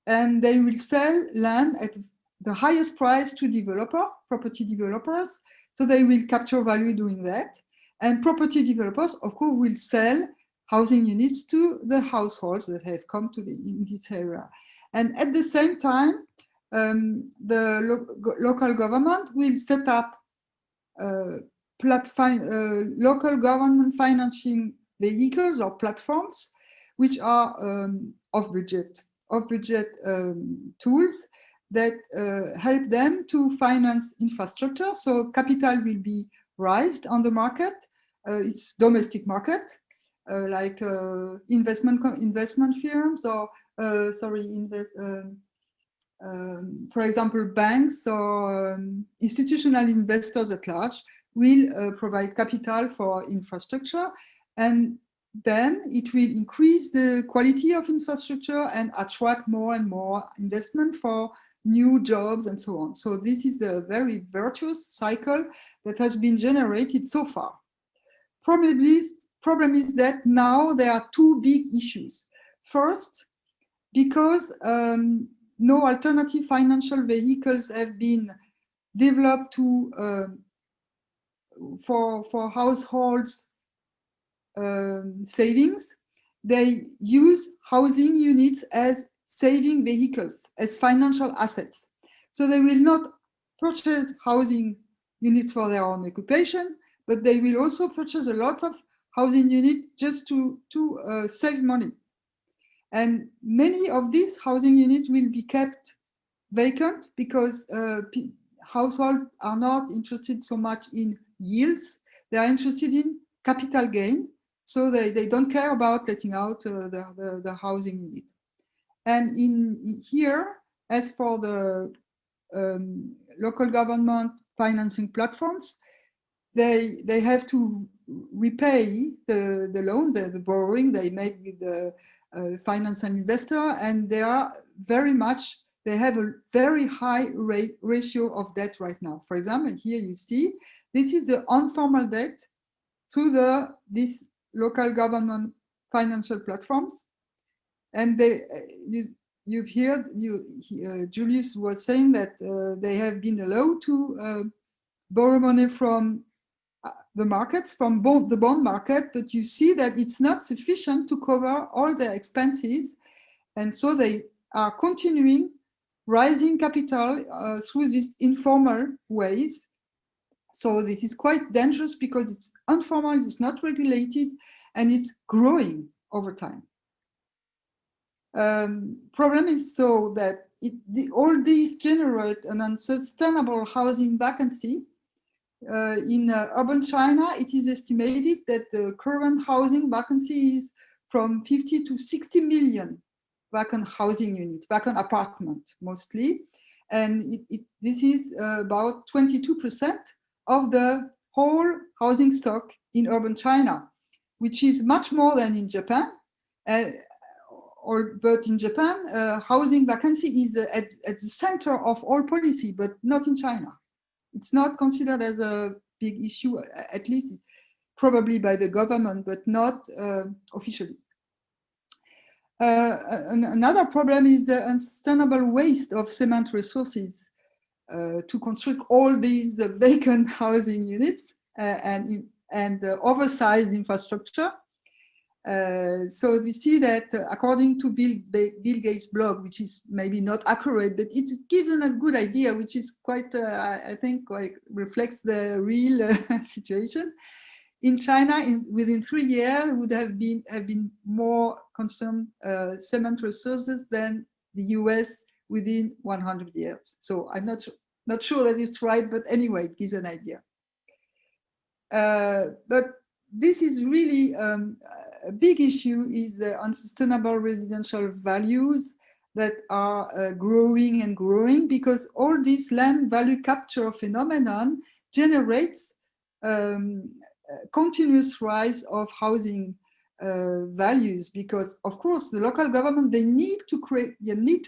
Speaker 4: and they will sell land at the highest price to property developers. So they will capture value doing that. And property developers, of course, will sell housing units to the households that have come in this area. And at the same time, the local government will set up local government financing vehicles or platforms, which are off-budget tools that help them to finance infrastructure. So capital will be raised on the market. It's domestic market, like investment firms or for example, banks or institutional investors at large will provide capital for infrastructure, and then it will increase the quality of infrastructure and attract more and more investment for new jobs and so on. So this is the very virtuous cycle that has been generated so far. Problem is that now there are two big issues. First, because no alternative financial vehicles have been developed for households savings, they use housing units as saving vehicles, as financial assets. So they will not purchase housing units for their own occupation, but they will also purchase a lot of housing units just to save money. And many of these housing units will be kept vacant because households are not interested so much in yields. They are interested in capital gain. So they don't care about letting out the housing unit. And in here, as for the local government financing platforms, they have to repay the loan, the borrowing they make with the finance and investor, and they have a very high ratio of debt right now. For example, here you see, this is the informal debt through these local government financial platforms. And you've heard, Julius was saying that they have been allowed to borrow money from the markets, from the bond market, but you see that it's not sufficient to cover all their expenses. And so they are continuing raising capital through these informal ways. So this is quite dangerous because it's informal, it's not regulated, and it's growing over time. Problem is so that all these generate an unsustainable housing vacancy. In urban China, it is estimated that the current housing vacancy is from 50 to 60 million vacant housing units, vacant apartments mostly. And this is about 22% of the whole housing stock in urban China, which is much more than in Japan. But in Japan, housing vacancy is at the center of all policy, but not in China. It's not considered as a big issue, at least probably by the government, but not officially. Another problem is the unsustainable waste of cement resources to construct all these vacant housing units and oversized infrastructure. So we see that according to Bill Gates' blog, which is maybe not accurate, but it gives them a good idea, which is quite, I think, quite reflects the real situation. in China, within 3 years, would have been more consumed cement resources than the US within 100 years. So I'm not sure that it's right, but anyway, it gives an idea. But this is really a big issue, is the unsustainable residential values that are growing and growing, because all this land value capture phenomenon generates continuous rise of housing values, because of course the local government, they need to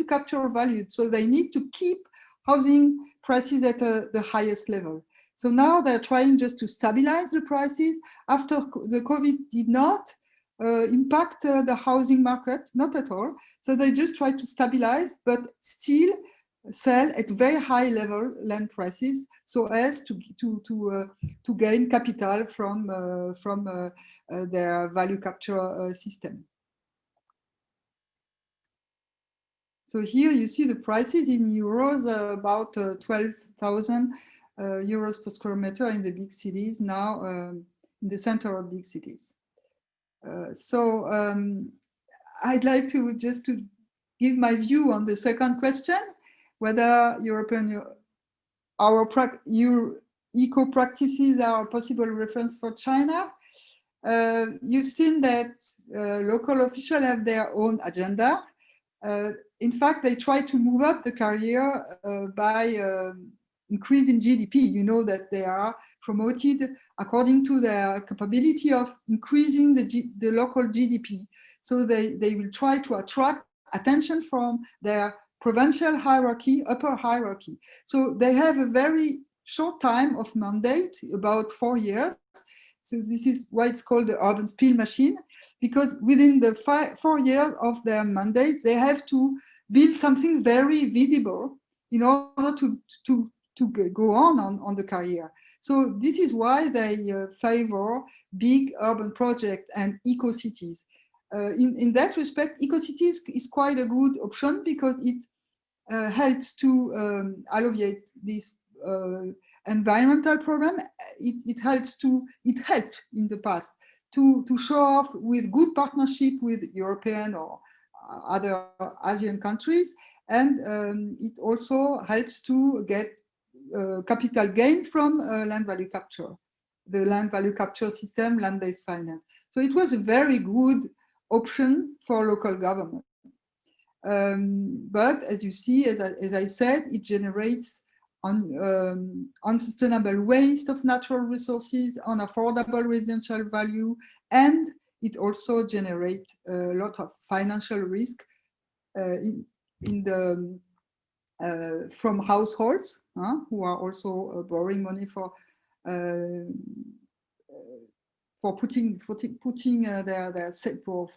Speaker 4: capture value, so they need to keep housing prices at the highest level. So now they're trying just to stabilize the prices after the COVID did not impact the housing market, not at all. So they just try to stabilize, but still sell at very high level land prices, so as to gain capital from their value capture system. So here you see the prices in euros, about 12,000 euros per square meter in the big cities now, in the center of big cities. I'd like to just to give my view on the second question, whether our eco practices are a possible reference for China. You've seen that local officials have their own agenda. In fact, they try to move up the career by increasing GDP. You know that they are promoted according to their capability of increasing the local GDP. So they will try to attract attention from their provincial hierarchy, upper hierarchy. So they have a very short time of mandate, about 4 years. So this is why it's called the urban spill machine, because within the 4 years of their mandate, they have to build something very visible in order to go on the career. So this is why they favor big urban projects and eco-cities. In that respect, eco-cities is quite a good option, because it helps to alleviate this environmental problem. It helped in the past to show off with good partnership with European or other Asian countries, and it also helps to get capital gain from land value capture, the land value capture system, land-based finance. So it was a very good option for local government. But as you see, as I said, it generates unsustainable waste of natural resources, unaffordable residential value, and it also generates a lot of financial risk from households who are also borrowing money for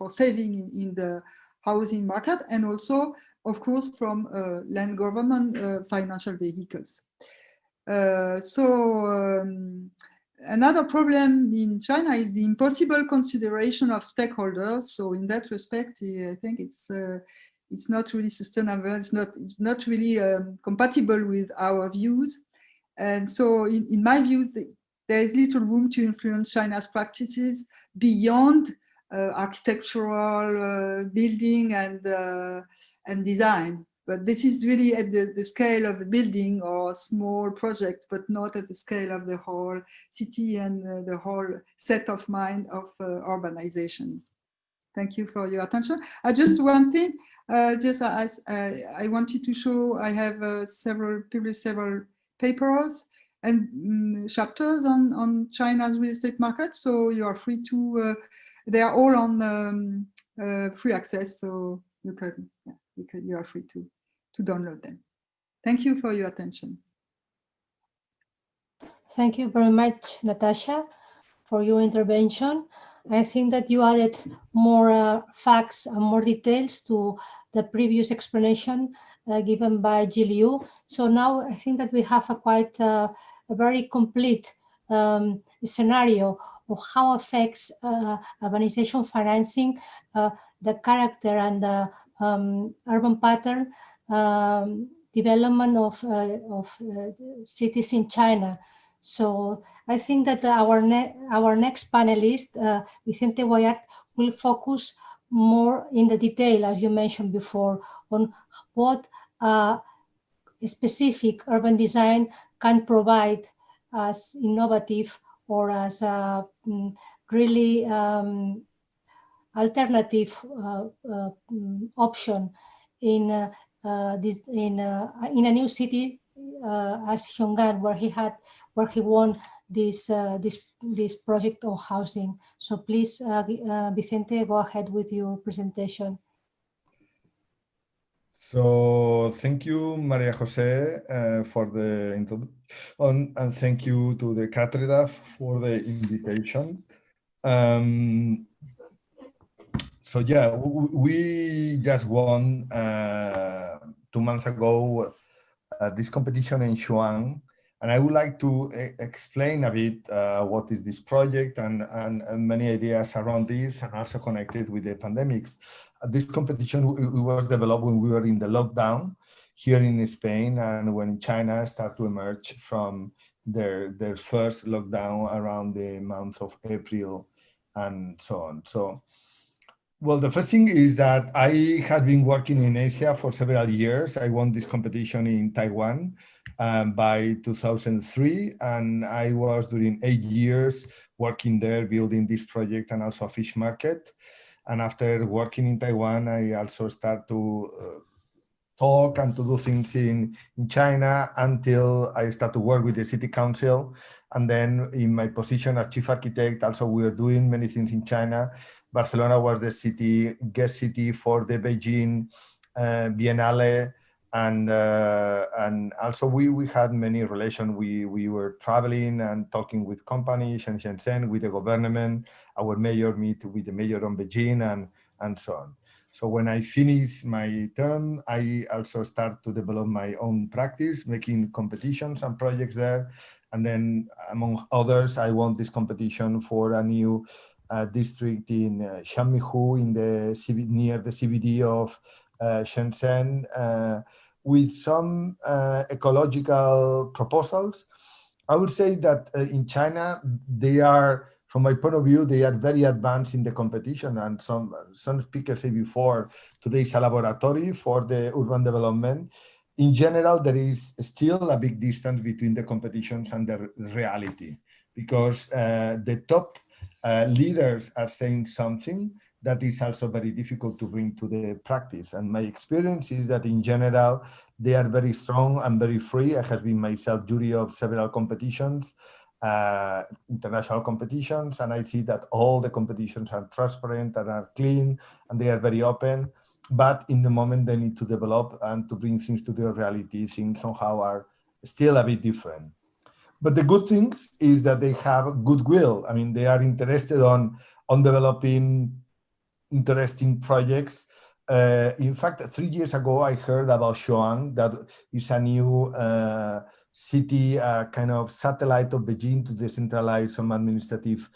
Speaker 4: saving in the housing market, and also, of course, from land government financial vehicles. Another problem in China is the impossible consideration of stakeholders. So in that respect, I think it's not really sustainable. It's not really compatible with our views. And so in my view, there is little room to influence China's practices beyond architectural building and design. But this is really at the scale of the building or small projects, but not at the scale of the whole city and the whole set of mind of urbanization. Thank you for your attention. Just one thing, just as I wanted to show, I have published several papers and chapters on China's real estate market. So you are free to, they are all on free access. So you are free to download them. Thank you for your attention.
Speaker 1: Thank you very much, Natasha, for your intervention. I think that you added more facts and more details to the previous explanation given by Liu. So now I think that we have a very complete scenario of how affects urbanization financing the character and the urban pattern development of cities in China. So I think that our next panelist, Vicente Guallart, will focus more in the detail, as you mentioned before, on what specific urban design can provide as innovative or as a really alternative option in a new city as Xiongan, where he won this project of housing. So please, Vicente, go ahead with your presentation.
Speaker 5: So thank you, María José, for the introduction, and thank you to the Cátedra for the invitation. So yeah, we just won 2 months ago this competition in Xuan, and I would like to explain a bit what is this project and many ideas around this, and also connected with the pandemics. This competition was developed when we were in the lockdown here in Spain, and when China started to emerge from their first lockdown around the month of April and so on. So, well, the first thing is that I had been working in Asia for several years. I won this competition in Taiwan by 2003, and I was during 8 years working there, building this project and also a fish market. And after working in Taiwan, I also started to talk and to do things in China until I started to work with the city council. And then in my position as chief architect, also we were doing many things in China. Barcelona was the guest city for the Beijing Biennale. And also we had many relations. We were traveling and talking with companies in Shenzhen, with the government. Our mayor meet with the mayor on Beijing and so on. So when I finished my term, I also start to develop my own practice, making competitions and projects there. And then among others, I won this competition for a new district in Shanmihu near the CBD of Shenzhen with some ecological proposals. I would say that in China, they are, from my point of view, they are very advanced in the competition, and some speakers say before, today is a laboratory for the urban development. In general, there is still a big distance between the competitions and the reality, because the top leaders are saying something that is also very difficult to bring to the practice. And my experience is that in general, they are very strong and very free. I have been myself jury of several competitions, international competitions, and I see that all the competitions are transparent and are clean, and they are very open. But in the moment they need to develop and to bring things to their reality, things somehow are still a bit different. But the good things is that they have goodwill. I mean, they are interested on developing interesting projects. In fact, 3 years ago, I heard about Xuan, that is a new city, kind of satellite of Beijing to decentralize some administrative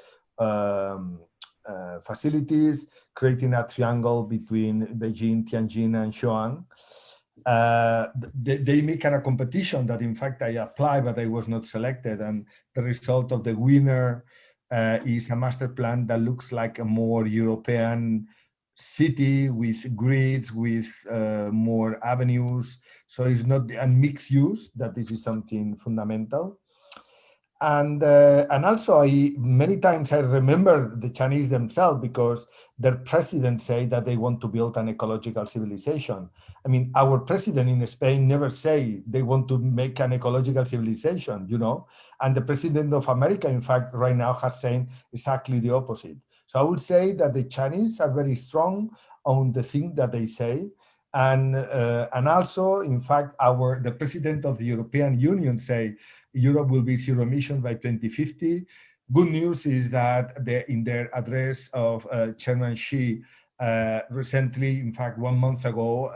Speaker 5: facilities, creating a triangle between Beijing, Tianjin, and Xuan. They make a competition that, in fact, I applied, but I was not selected. And the result of the winner is a master plan that looks like a more European city with grids, with more avenues. So it's not a mixed use, that this is something fundamental. And also, many times I remember the Chinese themselves, because their president say that they want to build an ecological civilization. I mean, our president in Spain never say they want to make an ecological civilization, you know. And the president of America, in fact, right now has saying exactly the opposite. So I would say that the Chinese are very strong on the thing that they say. And also, in fact, the president of the European Union say Europe will be zero emission by 2050. Good news is that in their address of Chairman Xi recently, in fact, 1 month ago,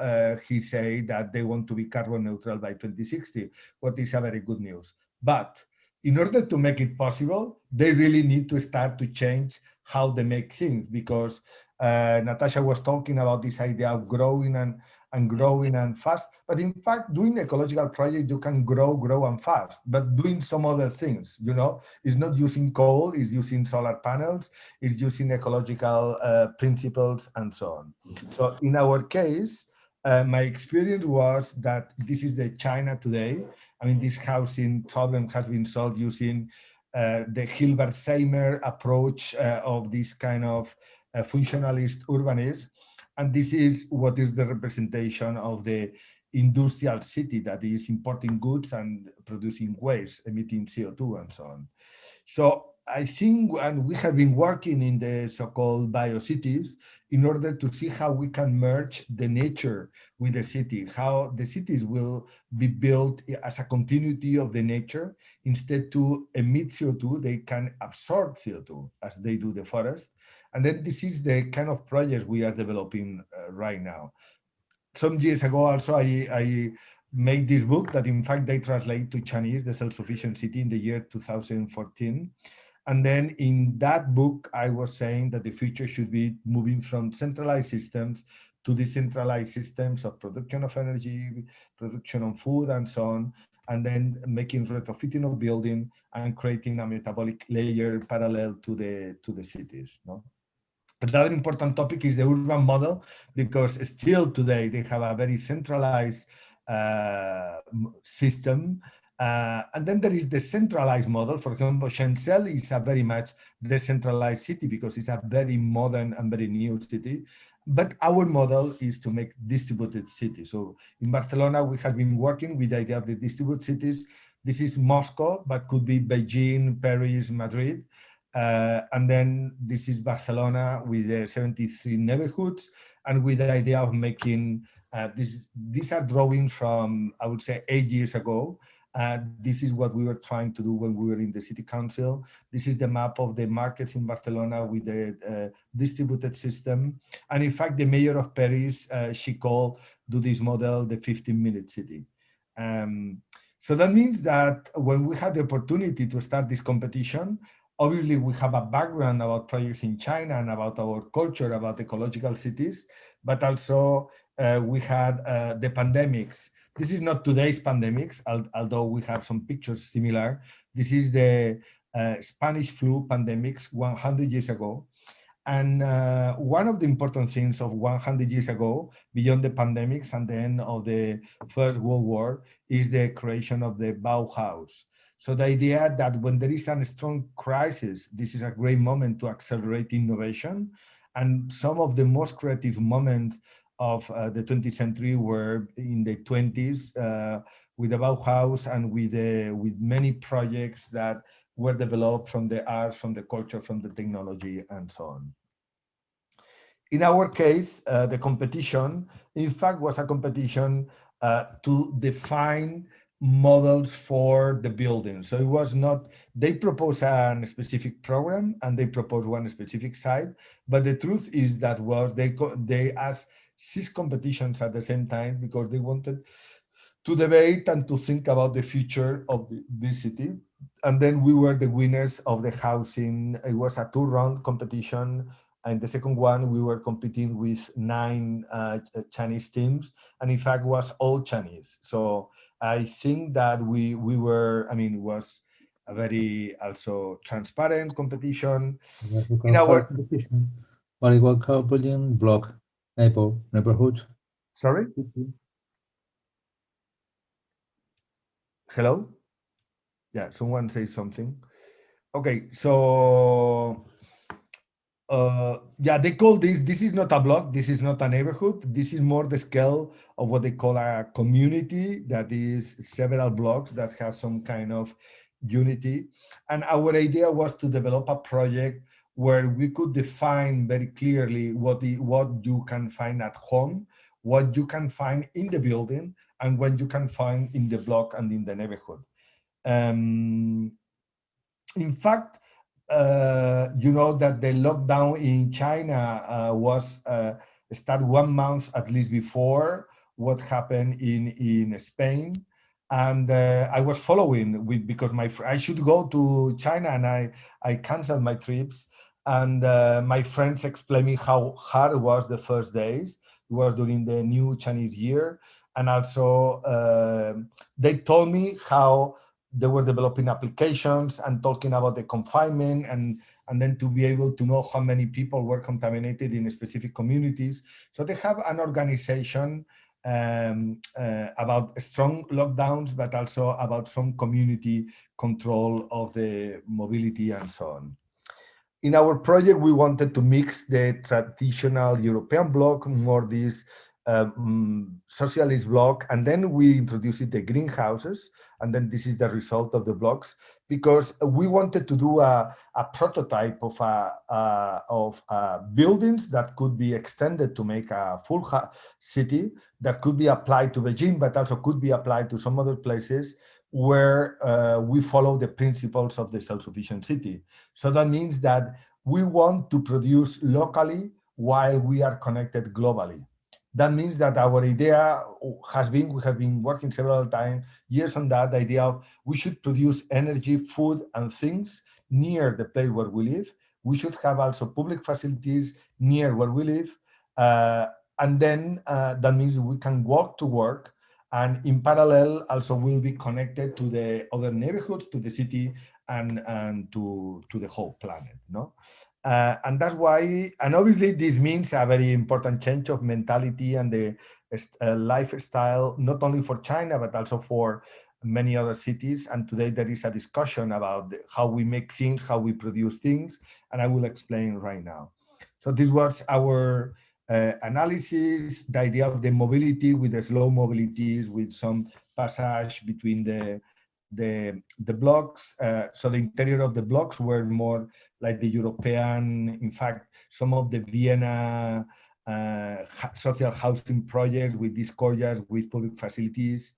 Speaker 5: he said that they want to be carbon neutral by 2060, what is a very good news. But in order to make it possible, they really need to start to change how they make things, because Natasha was talking about this idea of growing and growing and fast. But in fact, doing ecological project, you can grow and fast, but doing some other things, you know, it's not using coal, it's using solar panels, it's using ecological principles and so on. So in our case, my experience was that this is the China today. I mean, this housing problem has been solved using the Hilbert-Seymour approach of this kind of functionalist urbanism. And this is what is the representation of the industrial city that is importing goods and producing waste, emitting CO2 and so on. So I think, and we have been working in the so-called biocities in order to see how we can merge the nature with the city, how the cities will be built as a continuity of the nature. Instead to emit CO2, they can absorb CO2 as they do the forest. And then this is the kind of projects we are developing right now. Some years ago also, I made this book that in fact they translate to Chinese, The Self-Sufficient City, in the year 2014. And then in that book, I was saying that the future should be moving from centralized systems to decentralized systems of production of energy, production of food, and so on, and then making retrofitting of building and creating a metabolic layer parallel to the cities. No? Another important topic is the urban model, because still today they have a very centralized system. And then there is the centralized model. For example, Shenzhen is a very much decentralized city because it's a very modern and very new city. But our model is to make distributed cities. So in Barcelona, we have been working with the idea of the distributed cities. This is Moscow, but could be Beijing, Paris, Madrid. And then this is Barcelona with the 73 neighborhoods, and with the idea of making, these are drawings from, I would say, 8 years ago. This is what we were trying to do when we were in the city council. This is the map of the markets in Barcelona with the distributed system. And in fact, the mayor of Paris, she called this model the 15-minute city. So that means that when we had the opportunity to start this competition, obviously we have a background about projects in China and about our culture, about ecological cities, but also we had the pandemics. This is not today's pandemics, although we have some pictures similar. This is the Spanish flu pandemics 100 years ago. And one of the important things of 100 years ago, beyond the pandemics and the end of the First World War, is the creation of the Bauhaus. So the idea that when there is a strong crisis, this is a great moment to accelerate innovation. And some of the most creative moments of the 20th century were in the 20s with the Bauhaus and with many projects that were developed from the art, from the culture, from the technology, and so on. In our case, the competition, in fact, was a competition to define models for the building. So it was not, they proposed a specific program and they proposed one specific site, but the truth is that was they asked 6 competitions at the same time because they wanted to debate and to think about the future of this city. And then we were the winners of the housing. It was a 2-round competition. And the second one, we were competing with 9 Chinese teams, and in fact was all Chinese. So I think that we were, I mean, it was a very also transparent competition. In our
Speaker 6: competition, what is what building block neighborhood?
Speaker 5: Sorry? Hello? Yeah, someone say something. Okay, so yeah, they call this is not a block, this is not a neighborhood, this is more the scale of what they call a community that is several blocks that have some kind of unity. And our idea was to develop a project where we could define very clearly what you can find at home, what you can find in the building, and what you can find in the block and in the neighborhood. In fact, you know that the lockdown in China was start 1 month at least before what happened in Spain. And I was following because I should go to China and I canceled my trips. And my friends explained me how hard it was the first days It was during the new Chinese year. And also they told me how they were developing applications and talking about the confinement and then to be able to know how many people were contaminated in specific communities. So they have an organization about strong lockdowns, but also about some community control of the mobility and so on. In our project, we wanted to mix the traditional European block, more this socialist block, and then we introduced the greenhouses, and then this is the result of the blocks, because we wanted to do a prototype of buildings that could be extended to make a full city that could be applied to Beijing, but also could be applied to some other places where we follow the principles of the self-sufficient city. So that means that we want to produce locally while we are connected globally. That means that our idea has been, we have been working several years on that idea of we should produce energy, food, and things near the place where we live. We should have also public facilities near where we live. And then that means we can walk to work, and in parallel also will be connected to the other neighborhoods, to the city, and to the whole planet, no? And that's why, and obviously this means a very important change of mentality and the lifestyle, not only for China, but also for many other cities. And today there is a discussion about how we make things, how we produce things, and I will explain right now. So this was our analysis, the idea of the mobility with the slow mobilities, with some passage between the blocks. So the interior of the blocks were more like the European, in fact, some of the Vienna social housing projects with these courtyards, with public facilities,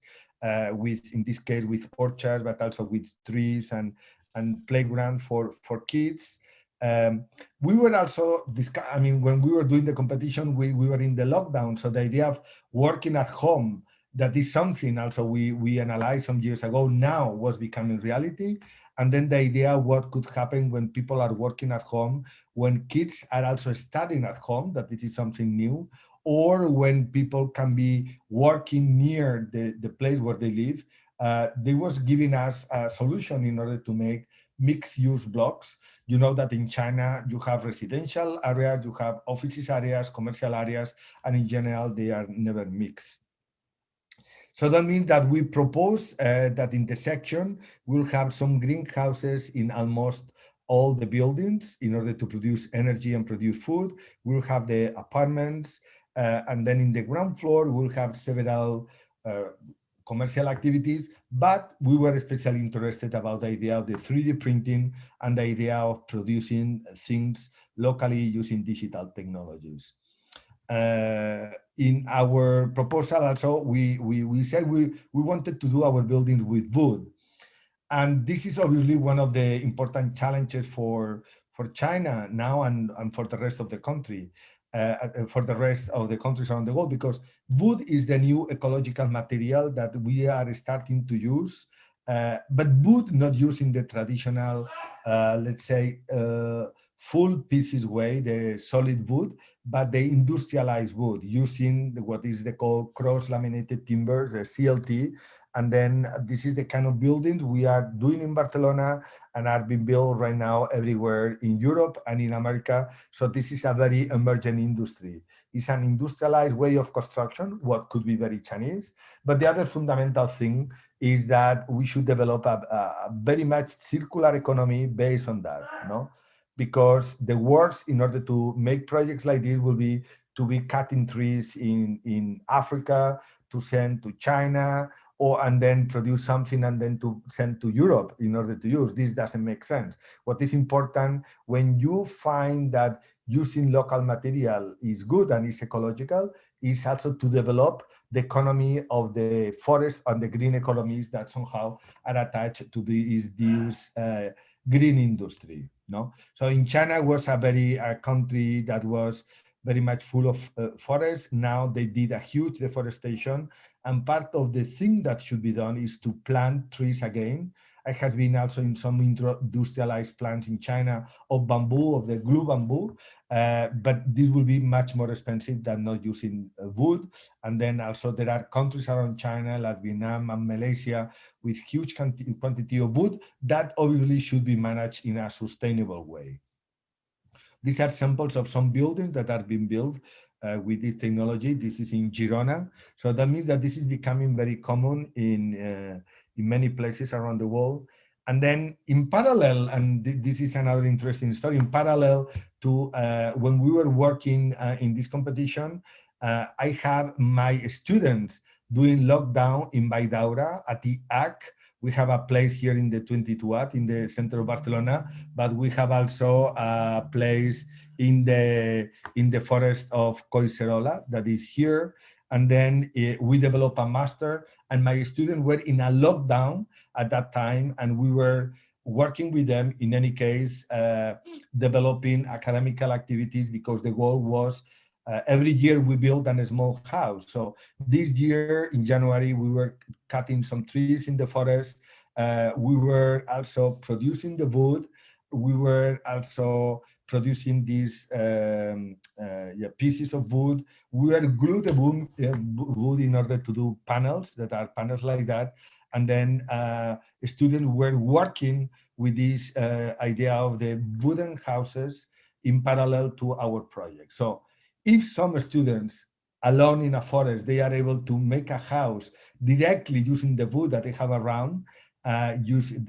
Speaker 5: with, in this case, with orchards, but also with trees and playground for kids. We were also, I mean, when we were doing the competition, we were in the lockdown. So the idea of working at home, that is something also we analyzed some years ago, now was becoming reality. And then the idea of what could happen when people are working at home, when kids are also studying at home, that this is something new, or when people can be working near the place where they live. They was giving us a solution in order to make mixed-use blocks. You know that in China, you have residential areas, you have offices areas, commercial areas, and in general, they are never mixed. So that means that we propose that in the section, we'll have some greenhouses in almost all the buildings in order to produce energy and produce food. We'll have the apartments, and then in the ground floor, we'll have several commercial activities, but we were especially interested about the idea of the 3D printing and the idea of producing things locally using digital technologies. In our proposal also, we said we wanted to do our buildings with wood. And this is obviously one of the important challenges for China now and for the rest of the country, for the rest of the countries around the world, because wood is the new ecological material that we are starting to use, but wood not using the traditional, let's say, full pieces way, the solid wood, but the industrialized wood using what is called cross-laminated timbers, the CLT. And then this is the kind of buildings we are doing in Barcelona and are being built right now everywhere in Europe and in America. So this is a very emergent industry. It's an industrialized way of construction, what could be very Chinese. But the other fundamental thing is that we should develop a very much circular economy based on that, no? Because the worst in order to make projects like this will be to be cutting trees in Africa, to send to China, and then produce something and then to send to Europe in order to use. This doesn't make sense. What is important, when you find that using local material is good and is ecological, is also to develop the economy of the forest and the green economies that somehow are attached to this green industry. No, so in China was a country that was very much full of forests. Now they did a huge deforestation, and part of the thing that should be done is to plant trees again. I have been also in some industrialized plants in China of bamboo, of the glue bamboo, but this will be much more expensive than not using wood. And then also there are countries around China, like Vietnam and Malaysia, with huge quantity of wood that obviously should be managed in a sustainable way. These are samples of some buildings that are being built with this technology. This is in Girona. So that means that this is becoming very common in many places around the world. And then in parallel, and this is another interesting story, in parallel to when we were working in this competition, I have my students doing lockdown in Valldaura at the IAAC. We have a place here in the 22 in the center of Barcelona, but we have also a place in the forest of Collserola that is here. And then we developed a master, and my students were in a lockdown at that time, and we were working with them, in any case, developing academical activities, because the goal was every year we build a small house. So this year in January, we were cutting some trees in the forest. We were also producing the wood. We were also producing these pieces of wood. We were glue the wood in order to do panels that are panels like that. And then students were working with this idea of the wooden houses in parallel to our project. So if some students alone in a forest, they are able to make a house directly using the wood that they have around,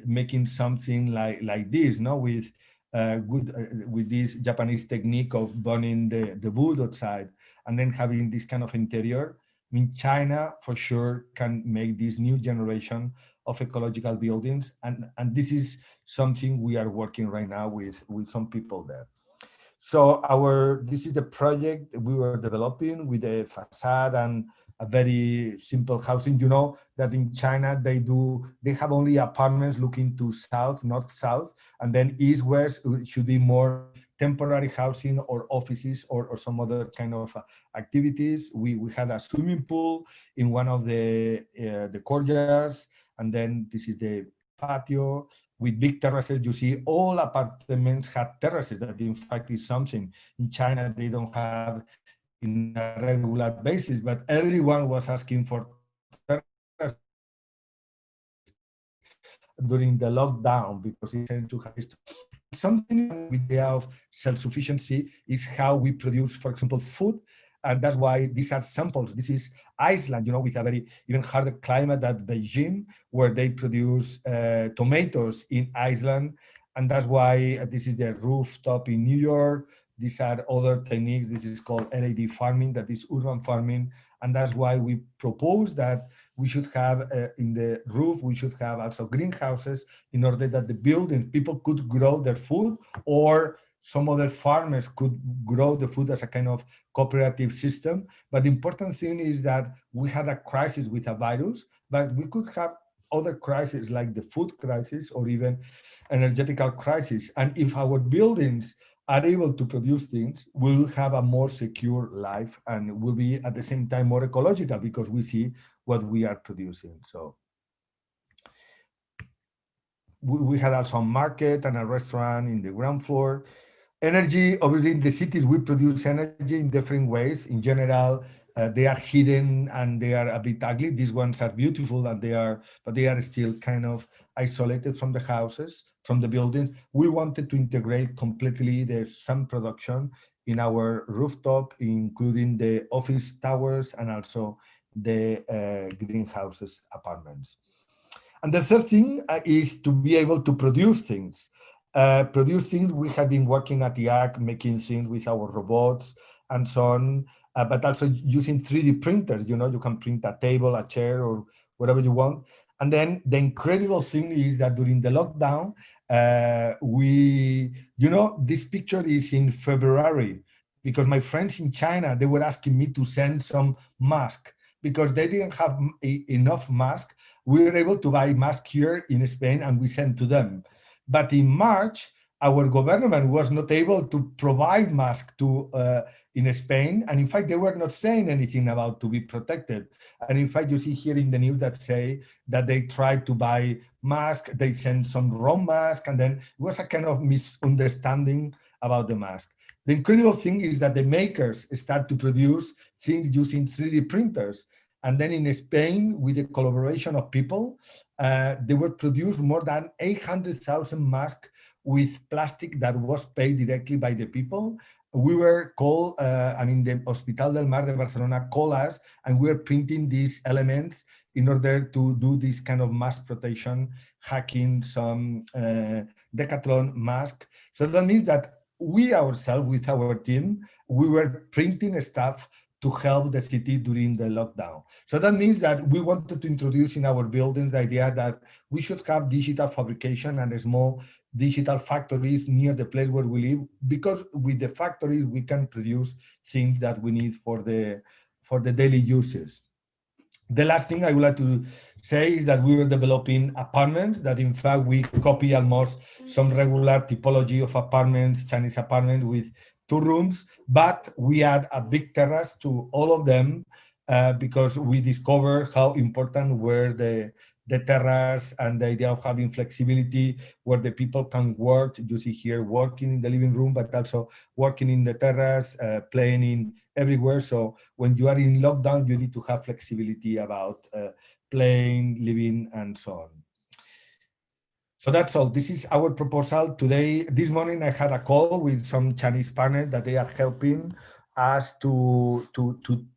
Speaker 5: making something like this, no, with with this Japanese technique of burning the wood outside and then having this kind of interior. I mean, China for sure can make this new generation of ecological buildings, and this is something we are working right now with some people there. So this is the project we were developing with a facade and a very simple housing. You know that in China they have only apartments looking to south, north-south, and then east-west should be more temporary housing or offices or some other kind of activities. We had a swimming pool in one of the courtyards, and then this is the patio with big terraces. You see all apartments have terraces. That in fact is something in China they don't have in a regular basis, but everyone was asking for terraces during the lockdown because it's to have something with the idea of self-sufficiency is how we produce, for example, food. And that's why these are samples. This is Iceland, you know, with a very even harder climate than Beijing, where they produce tomatoes in Iceland. And that's why this is the rooftop in New York. These are other techniques. This is called LAD farming, that is urban farming. And that's why we propose that we should have in the roof, we should have also greenhouses in order that the buildings, people could grow their food, or some other farmers could grow the food as a kind of cooperative system. But the important thing is that we had a crisis with a virus, but we could have other crises like the food crisis or even energetical crisis. And if our buildings are able to produce things, we'll have a more secure life and will be at the same time more ecological because we see what we are producing. So we had also a market and a restaurant in the ground floor. Energy, obviously in the cities, we produce energy in different ways. In general, they are hidden and they are a bit ugly. These ones are beautiful and but they are still kind of isolated from the houses, from the buildings. We wanted to integrate completely the sun production in our rooftop, including the office towers and also the greenhouses apartments. And the third thing is to be able to produce things. We have been working at the IAAC, making things with our robots and so on, but also using 3D printers. You know, you can print a table, a chair, or whatever you want. And then the incredible thing is that during the lockdown, this picture is in February, because my friends in China, they were asking me to send some masks because they didn't have enough masks. We were able to buy masks here in Spain and we sent to them. But in March, our government was not able to provide masks to in Spain, and in fact they were not saying anything about to be protected. And in fact, you see here in the news that say that they tried to buy masks, they sent some wrong mask, and then it was a kind of misunderstanding about the mask. The incredible thing is that the makers start to produce things using 3D printers. And then in Spain, with the collaboration of people, they were produced more than 800,000 masks with plastic that was paid directly by the people. We were called, the Hospital del Mar de Barcelona called us, and we were printing these elements in order to do this kind of mask protection, hacking some Decathlon mask. So that means that we ourselves, with our team, we were printing stuff to help the city during the lockdown. So that means that we wanted to introduce in our buildings the idea that we should have digital fabrication and small digital factories near the place where we live, because with the factories we can produce things that we need for the daily uses. The last thing I would like to say is that we were developing apartments that in fact we copy almost some regular typology of apartments, Chinese apartments with 2 rooms, but we add a big terrace to all of them because we discovered how important were the terrace and the idea of having flexibility where the people can work. You see here working in the living room, but also working in the terrace, playing in everywhere. So when you are in lockdown, you need to have flexibility about playing, living, and so on. So that's all. This is our proposal today. This morning I had a call with some Chinese partners that they are helping us to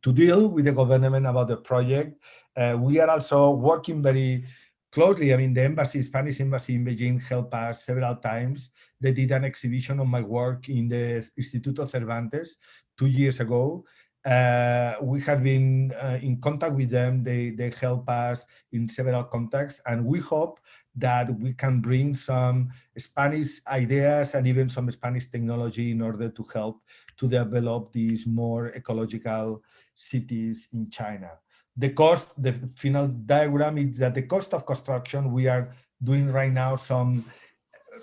Speaker 5: deal with the government about the project. We are also working very closely. I mean, the embassy, Spanish embassy in Beijing helped us several times. They did an exhibition of my work in the Instituto Cervantes 2 years ago. We have been in contact with them. They help us in several contexts, and we hope that we can bring some Spanish ideas and even some Spanish technology in order to help to develop these more ecological cities in China. The cost, the final diagram is that the cost of construction, we are doing right now some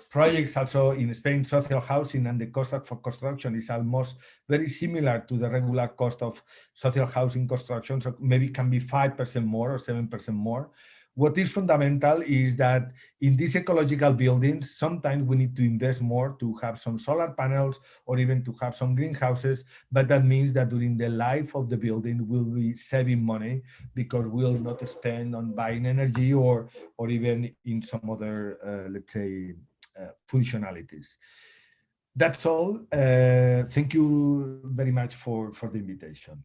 Speaker 5: projects also in Spain, social housing, and the cost of construction is almost very similar to the regular cost of social housing construction. So maybe it can be 5% more or 7% more. What is fundamental is that in these ecological buildings, sometimes we need to invest more to have some solar panels or even to have some greenhouses, but that means that during the life of the building, we'll be saving money because we'll not spend on buying energy or even in some other, let's say, functionalities. That's all. Thank you very much for the invitation.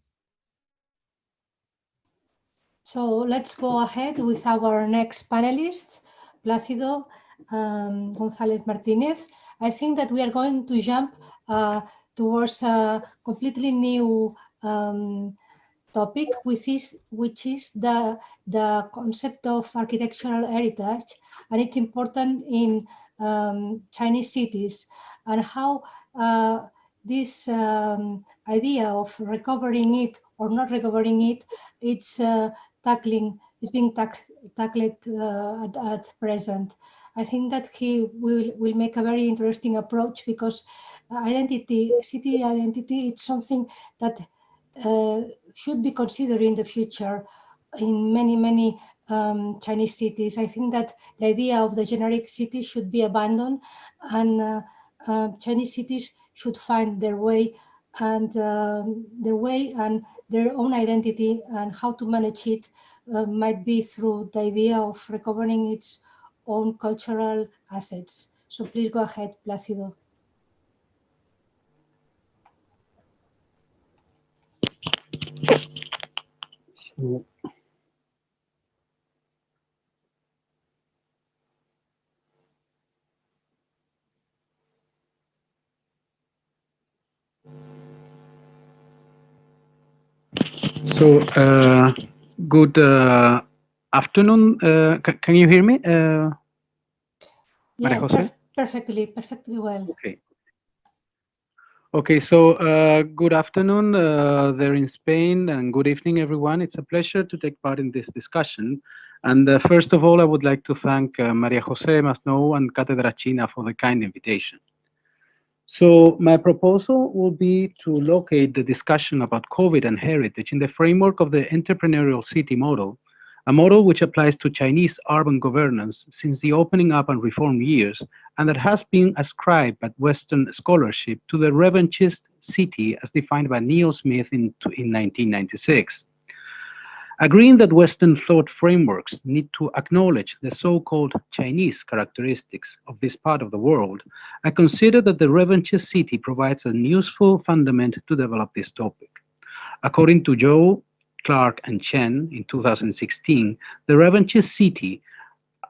Speaker 1: So let's go ahead with our next panelists, Plácido González Martínez. I think that we are going to jump towards a completely new topic, which is the concept of architectural heritage, and it's important in Chinese cities, and how this idea of recovering it or not recovering it, it's being tackled at present. I think that he will make a very interesting approach, because city identity, it's something that should be considered in the future in many Chinese cities. I think that the idea of the generic city should be abandoned, and Chinese cities should find their way and their own identity, and how to manage it might be through the idea of recovering its own cultural assets. So please go ahead, Plácido.
Speaker 7: So, good afternoon. Can you hear me, María José?
Speaker 1: Perfectly well.
Speaker 7: Okay. Okay, so good afternoon there in Spain, and good evening, everyone. It's a pleasure to take part in this discussion. And first of all, I would like to thank María José Masnou and Cátedra China for the kind invitation. So my proposal will be to locate the discussion about COVID and heritage in the framework of the entrepreneurial city model, a model which applies to Chinese urban governance since the opening up and reform years, and that has been ascribed by Western scholarship to the revanchist city as defined by Neil Smith in 1996. Agreeing that Western thought frameworks need to acknowledge the so-called Chinese characteristics of this part of the world, I consider that the revanchist city provides a useful fundament to develop this topic. According to Zhou, Clark, and Chen in 2016, the revanchist city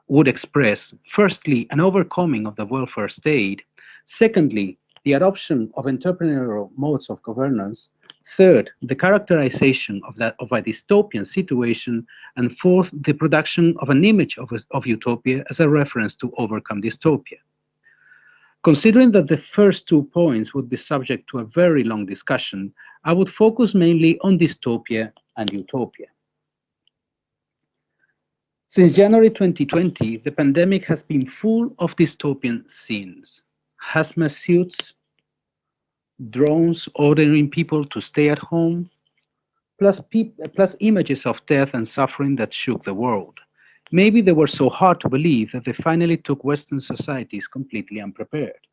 Speaker 7: would express, firstly, an overcoming of the welfare state, secondly, the adoption of entrepreneurial modes of governance, third, the characterization of a dystopian situation, and fourth, the production of an image of utopia as a reference to overcome dystopia. Considering that the first 2 points would be subject to a very long discussion, I would focus mainly on dystopia and utopia. Since January 2020, the pandemic has been full of dystopian scenes. Hazmat suits, drones ordering people to stay at home, plus images of death and suffering that shook the world. Maybe they were so hard to believe that they finally took Western societies completely unprepared.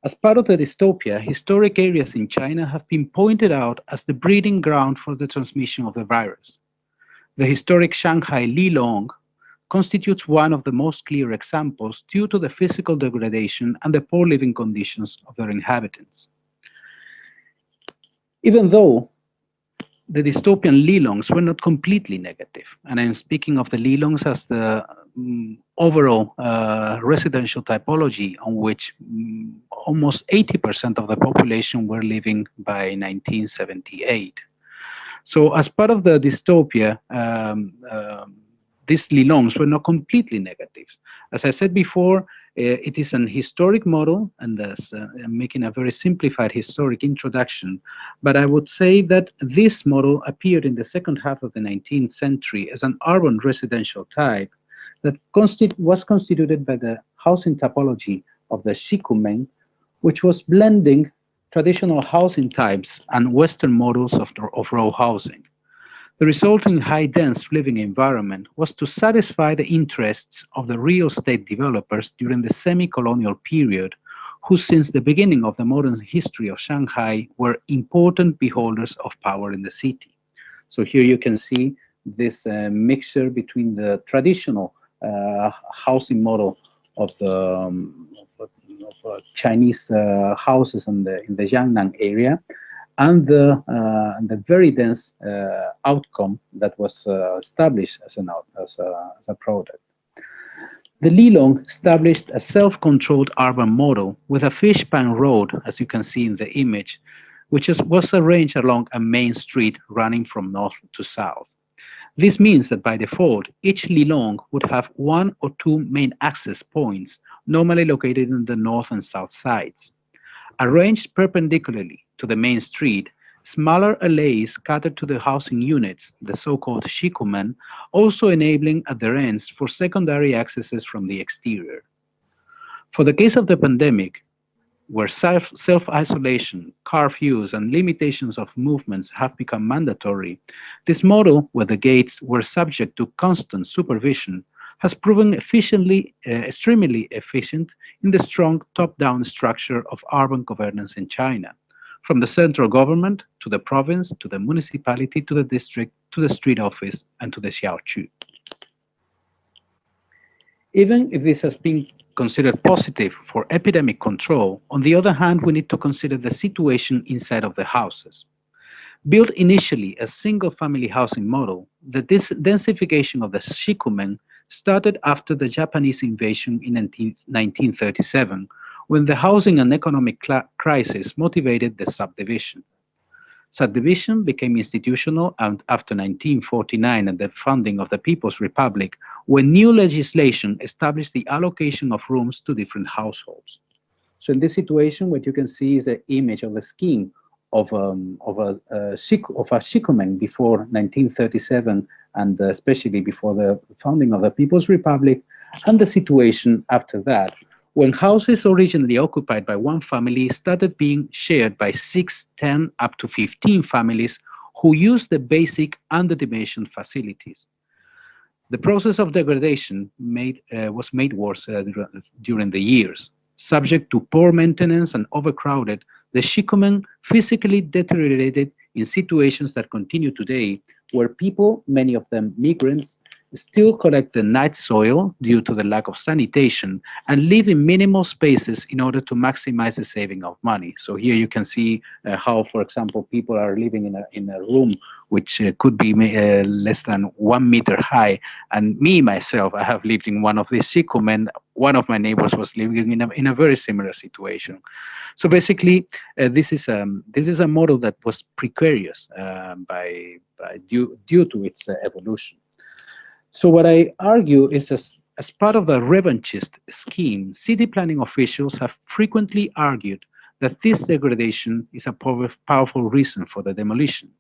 Speaker 7: As part of the dystopia, historic areas in China have been pointed out as the breeding ground for the transmission of the virus. The historic Shanghai Lilong constitutes one of the most clear examples due to the physical degradation and the poor living conditions of their inhabitants. Even though the dystopian Lilongs were not completely negative, and I'm speaking of the Lilongs as the overall residential typology on which almost 80% of the population were living by 1978. So as part of the dystopia, these Lilongs were not completely negative. As I said before, it is an historic model, and thus I'm making a very simplified historic introduction, but I would say that this model appeared in the second half of the 19th century as an urban residential type that was constituted by the housing typology of the Shikumen, which was blending traditional housing types and Western models of row housing. The resulting high-dense living environment was to satisfy the interests of the real estate developers during the semi-colonial period, who since the beginning of the modern history of Shanghai were important beholders of power in the city. So here you can see this mixture between the traditional housing model of the Chinese houses in the Jiangnan area, and the very dense outcome that was established as a product. The Lilong established a self-controlled urban model with a fishpan road, as you can see in the image, which was arranged along a main street running from north to south. This means that by default, each Lilong would have 1 or 2 main access points, normally located in the north and south sides. Arranged perpendicularly to the main street, smaller alleys scattered to the housing units, the so-called shikumen, also enabling at their ends for secondary accesses from the exterior. For the case of the pandemic, where self-isolation, curfews, and limitations of movements have become mandatory, this model, where the gates were subject to constant supervision, has proven extremely efficient in the strong top-down structure of urban governance in China, from the central government to the province, to the municipality, to the district, to the street office, and to the xiaoqu. Even if this has been considered positive for epidemic control, on the other hand, we need to consider the situation inside of the houses. Built initially as single-family housing model, the densification of the shikumen started after the Japanese invasion in 1937, when the housing and economic crisis motivated the subdivision. Subdivision became institutional after 1949 and the founding of the People's Republic, when new legislation established the allocation of rooms to different households. So in this situation, what you can see is an image of a scheme of a shikumen before 1937, and especially before the founding of the People's Republic, and the situation after that, when houses originally occupied by one family started being shared by 6, 10, up to 15 families who used the basic under-dimensioned facilities. The process of degradation was made worse during the years. Subject to poor maintenance and overcrowded, the shikumen physically deteriorated in situations that continue today, where people, many of them migrants, still collect the night soil due to the lack of sanitation and live in minimal spaces in order to maximize the saving of money. So here you can see how, for example, people are living in a room which could be less than 1 meter high. And me, myself, I have lived in one of these shikumen. One of my neighbors was living in a very similar situation. So basically, this is a model that was precarious due to its evolution. So what I argue is, as part of the revanchist scheme, city planning officials have frequently argued that this degradation is a powerful reason for the demolition.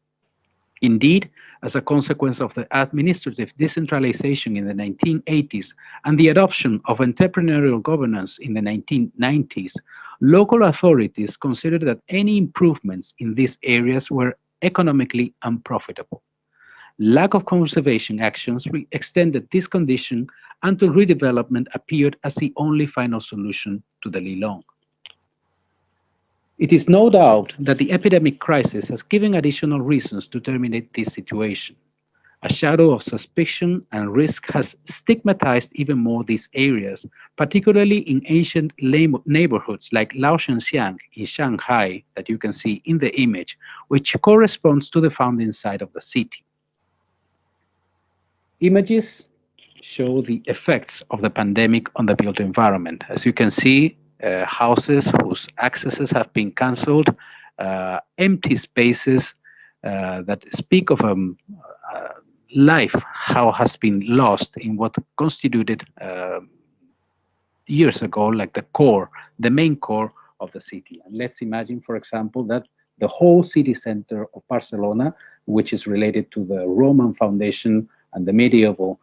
Speaker 7: Indeed, as a consequence of the administrative decentralization in the 1980s and the adoption of entrepreneurial governance in the 1990s, local authorities considered that any improvements in these areas were economically unprofitable. Lack of conservation actions extended this condition until redevelopment appeared as the only final solution to the Lilong. It is no doubt that the epidemic crisis has given additional reasons to terminate this situation. A shadow of suspicion and risk has stigmatized even more these areas, particularly in ancient neighborhoods like Laoshenxiang in Shanghai, that you can see in the image, which corresponds to the founding site of the city. Images show the effects of the pandemic on the built environment. As you can see, houses whose accesses have been cancelled, empty spaces that speak of life, how has been lost in what constituted years ago, like the main core of the city. And let's imagine, for example, that the whole city center of Barcelona, which is related to the Roman foundation and the medieval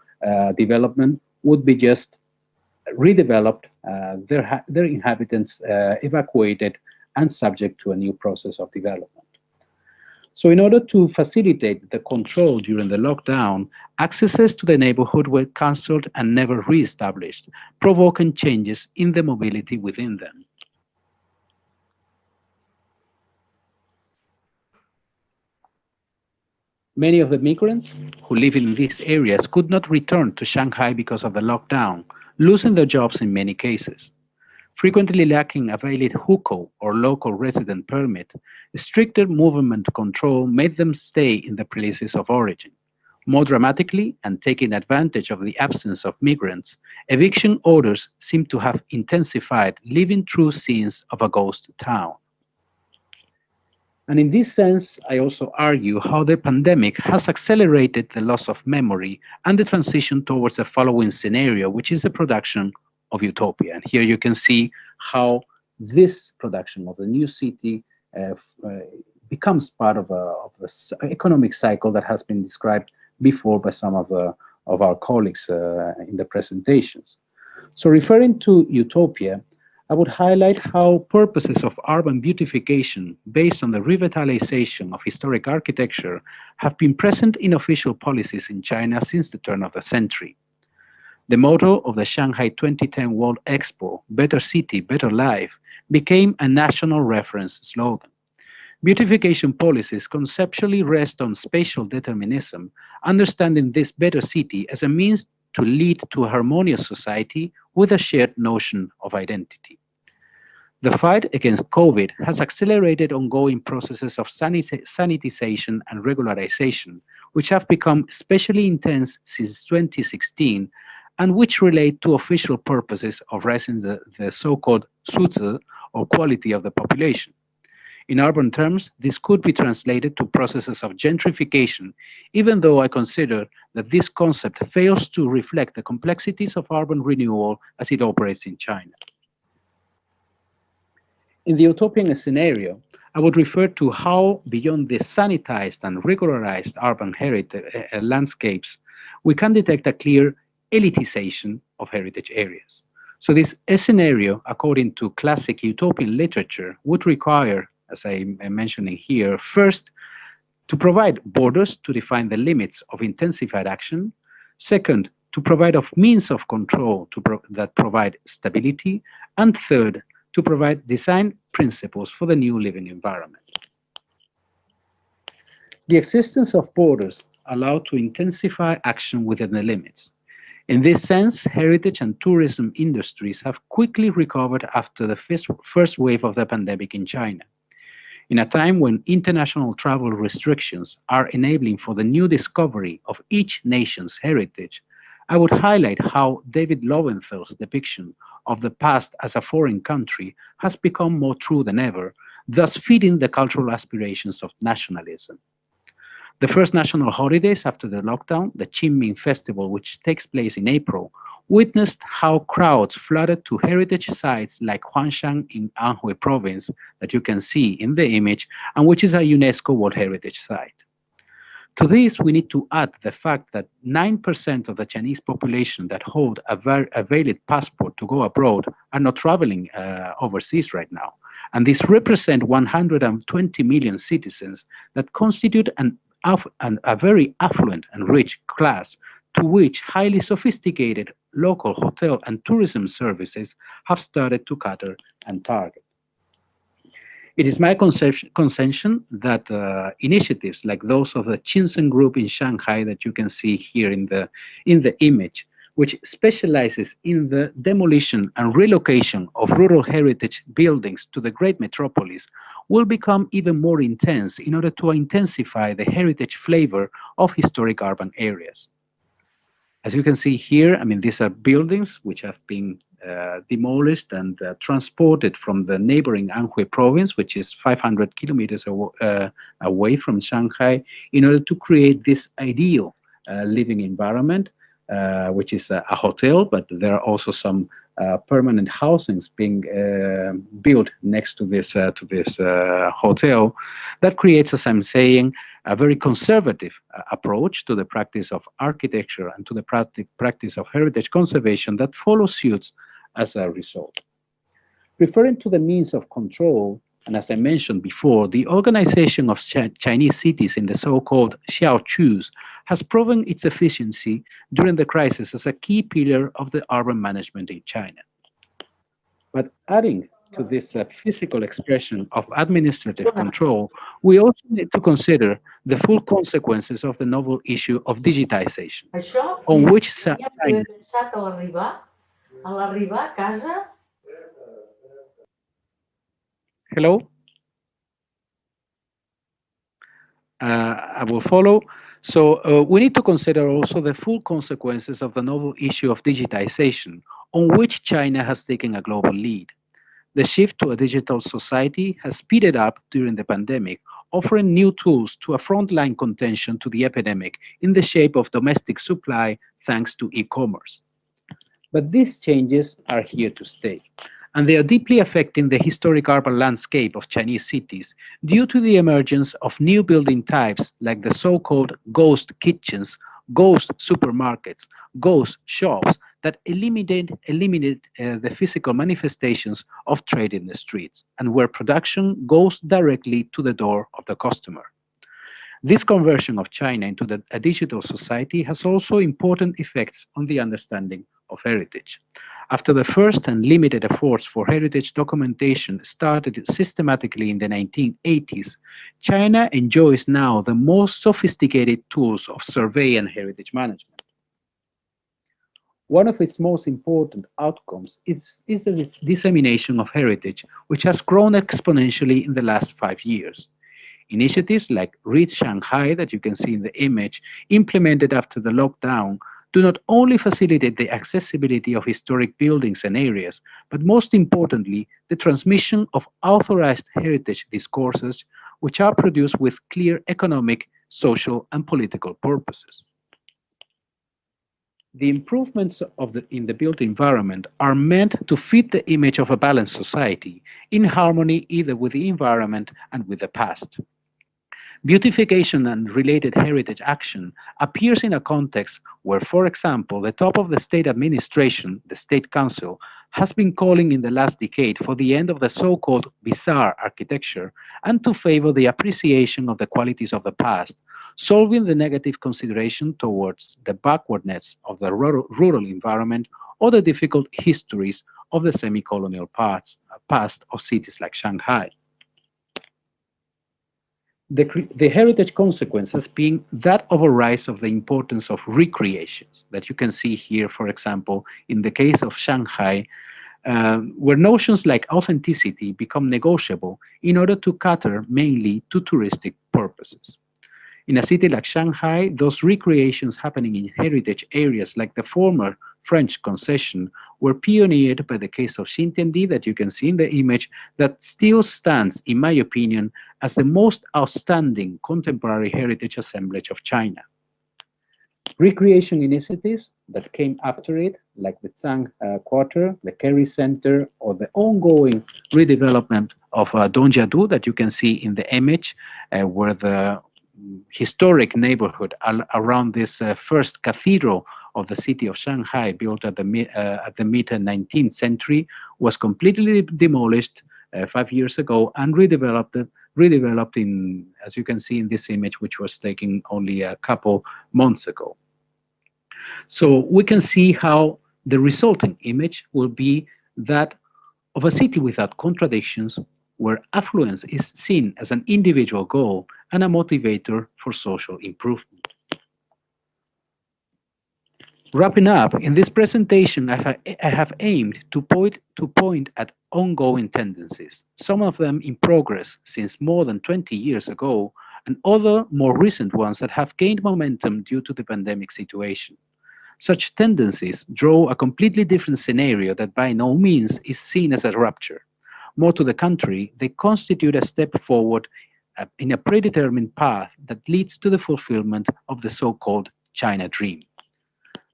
Speaker 7: development, would be just redeveloped, their inhabitants evacuated and subject to a new process of development. So in order to facilitate the control during the lockdown, accesses to the neighborhood were cancelled and never re-established, provoking changes in the mobility within them. Many of the migrants who live in these areas could not return to Shanghai because of the lockdown, losing their jobs in many cases. Frequently lacking a valid hukou or local resident permit, stricter movement control made them stay in the places of origin. More dramatically, and taking advantage of the absence of migrants, eviction orders seem to have intensified, leaving true scenes of a ghost town. And in this sense, I also argue how the pandemic has accelerated the loss of memory and the transition towards the following scenario, which is the production of utopia. And here you can see how this production of the new city becomes part of the economic cycle that has been described before by some of our colleagues in the presentations. So referring to utopia, I would highlight how purposes of urban beautification based on the revitalization of historic architecture have been present in official policies in China since the turn of the century. The motto of the Shanghai 2010 World Expo, "Better City, Better Life," became a national reference slogan. Beautification policies conceptually rest on spatial determinism, understanding this better city as a means to lead to a harmonious society with a shared notion of identity. The fight against COVID has accelerated ongoing processes of sanitization and regularization, which have become especially intense since 2016, and which relate to official purposes of raising the so-called 素质, or quality of the population. In urban terms, this could be translated to processes of gentrification, even though I consider that this concept fails to reflect the complexities of urban renewal as it operates in China. In the utopian scenario, I would refer to how, beyond the sanitized and regularized urban landscapes, we can detect a clear elitization of heritage areas. So this scenario, according to classic utopian literature, would require, as I'm mentioning here, first, to provide borders to define the limits of intensified action. Second, to provide of means of control that provide stability. And third, to provide design principles for the new living environment. The existence of borders allow to intensify action within the limits. In this sense, heritage and tourism industries have quickly recovered after the first wave of the pandemic in China. In a time when international travel restrictions are enabling for the new discovery of each nation's heritage, I would highlight how David Lowenthal's depiction of the past as a foreign country has become more true than ever, thus feeding the cultural aspirations of nationalism. The first national holidays after the lockdown, the Qingming Festival, which takes place in April, witnessed how crowds flooded to heritage sites like Huangshan in Anhui province, that you can see in the image, and which is a UNESCO World Heritage Site. To this, we need to add the fact that 9% of the Chinese population that hold a valid passport to go abroad are not traveling overseas right now. And this represents 120 million citizens that constitute a very affluent and rich class, to which highly sophisticated local hotel and tourism services have started to cater and target. It is my conception that initiatives like those of the Qinsen Group in Shanghai, that you can see here in the image, which specializes in the demolition and relocation of rural heritage buildings to the great metropolis, will become even more intense in order to intensify the heritage flavor of historic urban areas. As you can see here, I mean, these are buildings which have been demolished and transported from the neighboring Anhui province, which is 500 kilometers away from Shanghai, in order to create this ideal living environment, which is a hotel, but there are also some permanent housings being built next to this hotel. That creates, as I'm saying, a very conservative approach to the practice of architecture and to the practice of heritage conservation that follows suit as a result. Referring to the means of control, and as I mentioned before, the organization of Chinese cities in the so-called xiaoqus has proven its efficiency during the crisis as a key pillar of the urban management in China. But adding to this physical expression of administrative control, we also need to consider the full consequences of the novel issue of digitization, on which Hello? I will follow. So we need to consider also the full consequences of the novel issue of digitization, on which China has taken a global lead. The shift to a digital society has speeded up during the pandemic, offering new tools to a frontline contention to the epidemic in the shape of domestic supply thanks to e-commerce. But these changes are here to stay, and they are deeply affecting the historic urban landscape of Chinese cities due to the emergence of new building types like the so-called ghost kitchens, ghost supermarkets, ghost shops that eliminate the physical manifestations of trade in the streets, and where production goes directly to the door of the customer. This conversion of China into a digital society has also important effects on the understanding of heritage. After the first and limited efforts for heritage documentation started systematically in the 1980s, China enjoys now the most sophisticated tools of survey and heritage management. One of its most important outcomes is the dissemination of heritage, which has grown exponentially in the last 5 years. Initiatives like Read Shanghai, that you can see in the image, implemented after the lockdown, do not only facilitate the accessibility of historic buildings and areas, but most importantly, the transmission of authorized heritage discourses, which are produced with clear economic, social, and political purposes. The improvements in the built environment are meant to fit the image of a balanced society, in harmony either with the environment and with the past. Beautification and related heritage action appears in a context where, for example, the top of the state administration, the State Council, has been calling in the last decade for the end of the so-called bizarre architecture and to favor the appreciation of the qualities of the past, solving the negative consideration towards the backwardness of the rural environment or the difficult histories of the semi-colonial past of cities like Shanghai. The heritage consequence has been that of a rise of the importance of recreations that you can see here, for example, in the case of Shanghai, where notions like authenticity become negotiable in order to cater mainly to touristic purposes. In a city like Shanghai, those recreations happening in heritage areas like the former French concession were pioneered by the case of Xintiandi that you can see in the image that still stands, in my opinion, as the most outstanding contemporary heritage assemblage of China. Recreation initiatives that came after it, like the Tsang Quarter, the Kerry Center, or the ongoing redevelopment of Dongjiadu that you can see in the image, where the historic neighborhood around this first cathedral of the city of Shanghai, built at the mid-19th century, was completely demolished 5 years ago and redeveloped in, as you can see in this image, which was taken only a couple months ago. So we can see how the resulting image will be that of a city without contradictions, where affluence is seen as an individual goal and a motivator for social improvement. Wrapping up, in this presentation, I have aimed to point at ongoing tendencies, some of them in progress since more than 20 years ago, and other more recent ones that have gained momentum due to the pandemic situation. Such tendencies draw a completely different scenario that by no means is seen as a rupture. More to the contrary, they constitute a step forward in a predetermined path that leads to the fulfillment of the so-called China dream.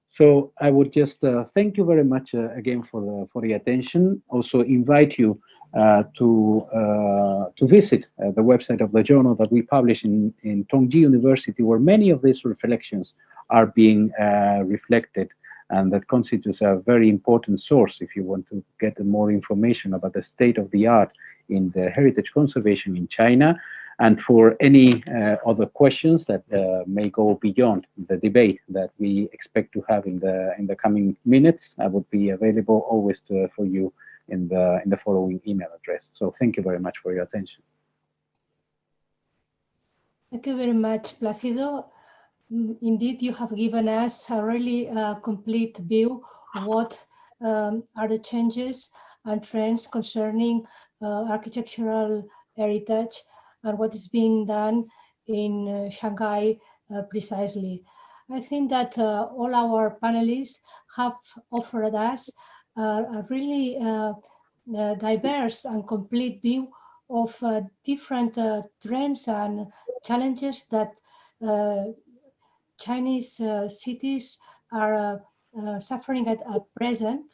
Speaker 7: So I would just thank you very much again for the attention. Also invite you to visit the website of the journal that we publish in Tongji University, where many of these reflections are being reflected, and that constitutes a very important source if you want to get more information about the state of the art in the heritage conservation in China. And for any other questions that may go beyond the debate that we expect to have in the coming minutes, I would be available always for you in the following email address. So thank you very much for your attention.
Speaker 1: Thank you very much, Placido. Indeed, you have given us a really complete view of what are the changes and trends concerning architectural heritage and what is being done in Shanghai precisely. I think that all our panelists have offered us a really diverse and complete view of different trends and challenges that Chinese cities are suffering at present.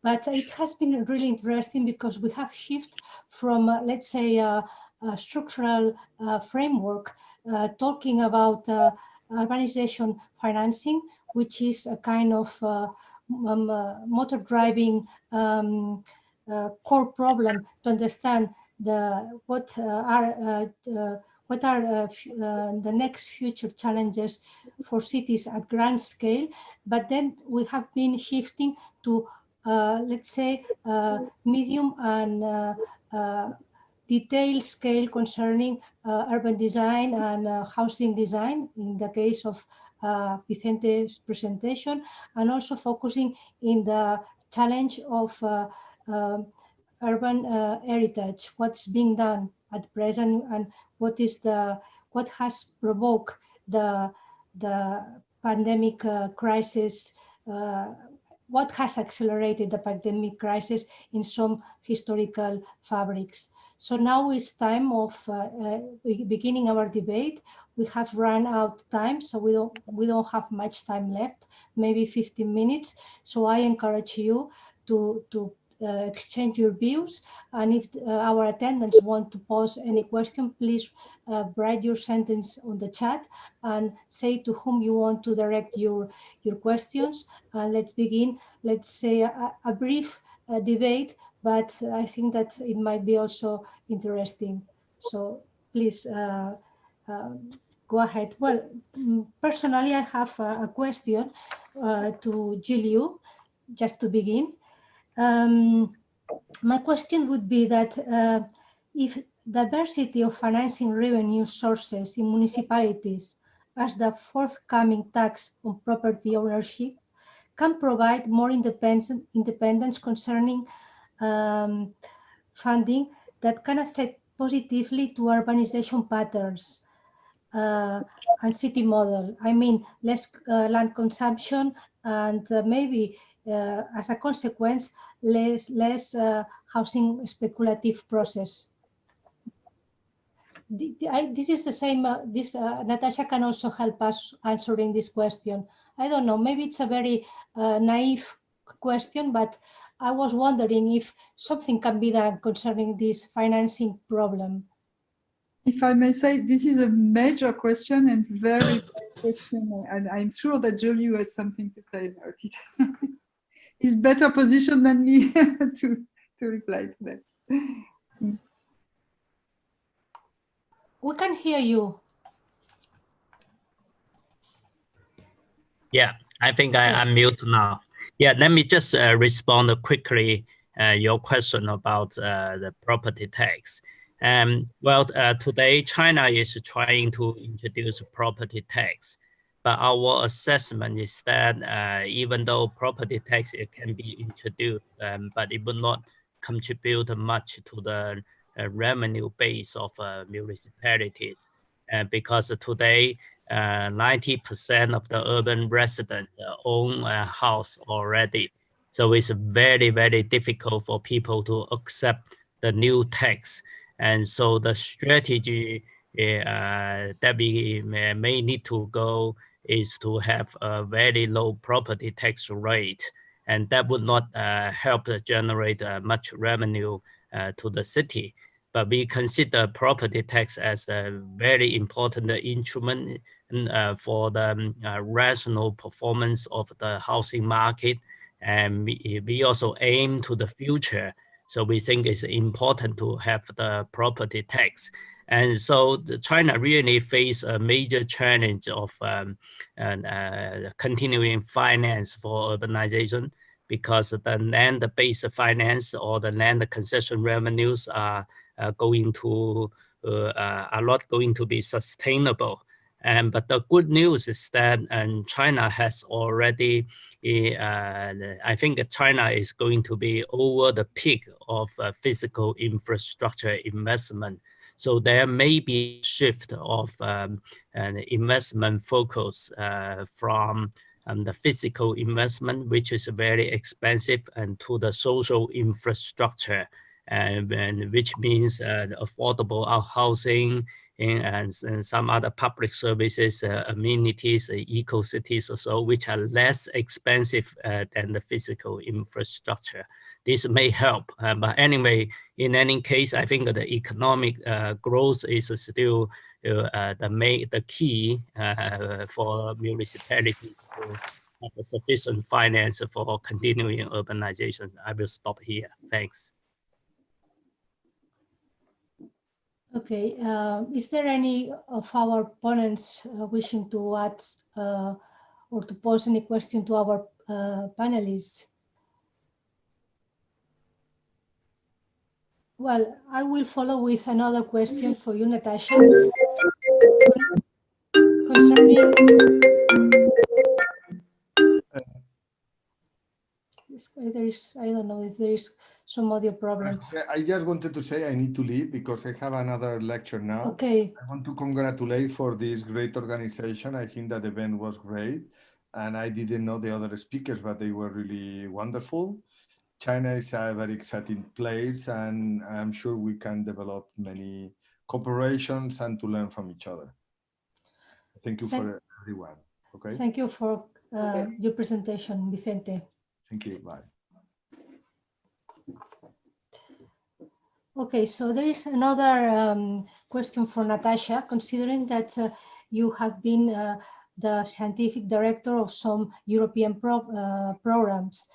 Speaker 1: But it has been really interesting because we have shifted from, let's say, a structural framework talking about urbanization financing, which is a kind of motor driving core problem to understand what are the next future challenges for cities at grand scale. But then we have been shifting to let's say, medium and detailed scale concerning urban design and housing design in the case of Vicente's presentation, and also focusing in the challenge of urban heritage, what's being done at present, and what has provoked the pandemic crisis, what has accelerated the pandemic crisis in some historical fabrics. So now it's time of beginning our debate. We have run out of time, so we don't have much time left, maybe 15 minutes. So I encourage you to exchange your views. And if our attendants want to pose any question, please write your sentence on the chat and say to whom you want to direct your questions. Let's begin. Let's say a brief debate, but I think that it might be also interesting. So please go ahead. Well, personally, I have a question to Jill, just to begin. My question would be that if diversity of financing revenue sources in municipalities, as the forthcoming tax on property ownership, can provide more independence concerning funding that can affect positively to urbanization patterns and city model. I mean, less land consumption and maybe as a consequence, less housing speculative process. This is the same, Natasha can also help us answering this question. I don't know, maybe it's a very naive question, but I was wondering if something can be done concerning this financing problem.
Speaker 4: If I may say, this is a major question and very big question, and I'm sure that Jolie has something to say about it. He's better positioned than me to reply to that.
Speaker 1: We can hear you.
Speaker 3: Yeah, I think I'm mute now. Yeah, let me just respond quickly your question about the property tax. Well, today China is trying to introduce property tax, but our assessment is that even though property tax it can be introduced, but it will not contribute much to the revenue base of municipalities, because today 90% of the urban residents own a house already. So it's very, very difficult for people to accept the new tax. And so the strategy that we may need to go is to have a very low property tax rate. And that would not help generate much revenue to the city. But we consider property tax as a very important instrument for the rational performance of the housing market. And we also aim to the future. So we think it's important to have the property tax. And so China really face a major challenge of continuing finance for urbanization, because the land-based finance or the land concession revenues are going to be sustainable. But the good news is that China has already, I think China is going to be over the peak of physical infrastructure investment. So there may be a shift of an investment focus from the physical investment, which is very expensive, and to the social infrastructure, and which means affordable housing and some other public services, amenities, eco-cities or so, which are less expensive than the physical infrastructure. This may help, but anyway, in any case, I think that the economic growth is still the key for municipalities to have sufficient finance for continuing urbanization. I will stop here. Thanks.
Speaker 1: Okay, is there any of our opponents wishing to add or to pose any question to our panelists? Well, I will follow with another question for you, Natasha, concerning I don't know if there is some audio problem.
Speaker 5: I just wanted to say I need to leave because I have another lecture now.
Speaker 1: Okay.
Speaker 5: I want to congratulate for this great organization. I think that event was great, and I didn't know the other speakers, but they were really wonderful. China is a very exciting place, and I'm sure we can develop many cooperations and to learn from each other. Thank you for everyone. Okay.
Speaker 1: Thank you for your presentation, Vicente.
Speaker 5: Thank you. Bye.
Speaker 1: Okay, so there is another question for Natasha, considering that you have been the scientific director of some European programs.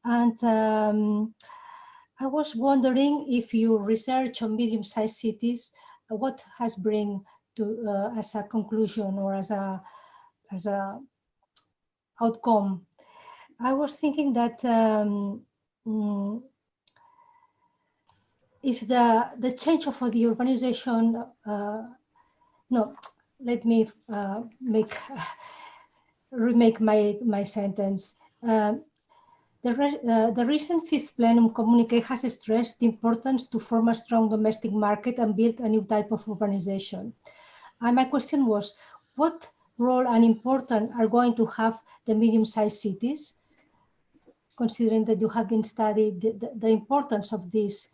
Speaker 1: And I was wondering if you research on medium-sized cities, what has bring to as a conclusion or as a outcome. I was thinking that if the change of the urbanization, no, let me remake my sentence. The recent fifth plenum communique has stressed the importance to form a strong domestic market and build a new type of urbanization. And my question was, what role and importance are going to have the medium-sized cities, considering that you have been studying the importance of this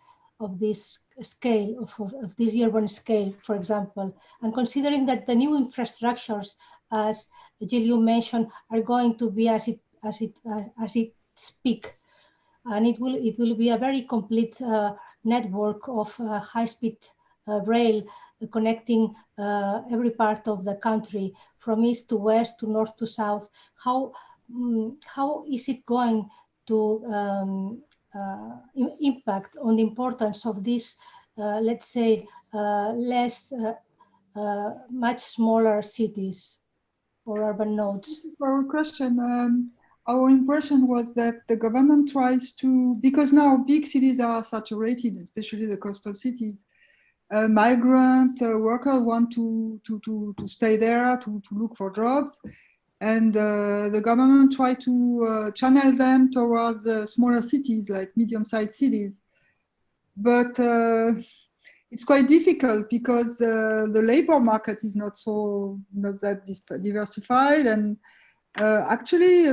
Speaker 1: scale, of this urban scale, for example, and considering that the new infrastructures, as Gilliu mentioned, are going to be as it speak, and it will be a very complete network of high-speed rail connecting every part of the country, from east to west, to north to south. How is it going to impact on the importance of this, let's say, much smaller cities or urban nodes?
Speaker 4: For our question, our impression was that the government tries to, because now big cities are saturated, especially the coastal cities. Migrant workers want to stay there, to look for jobs. And the government tried to channel them towards smaller cities, like medium-sized cities. But it's quite difficult because the labor market is not that diversified. And actually,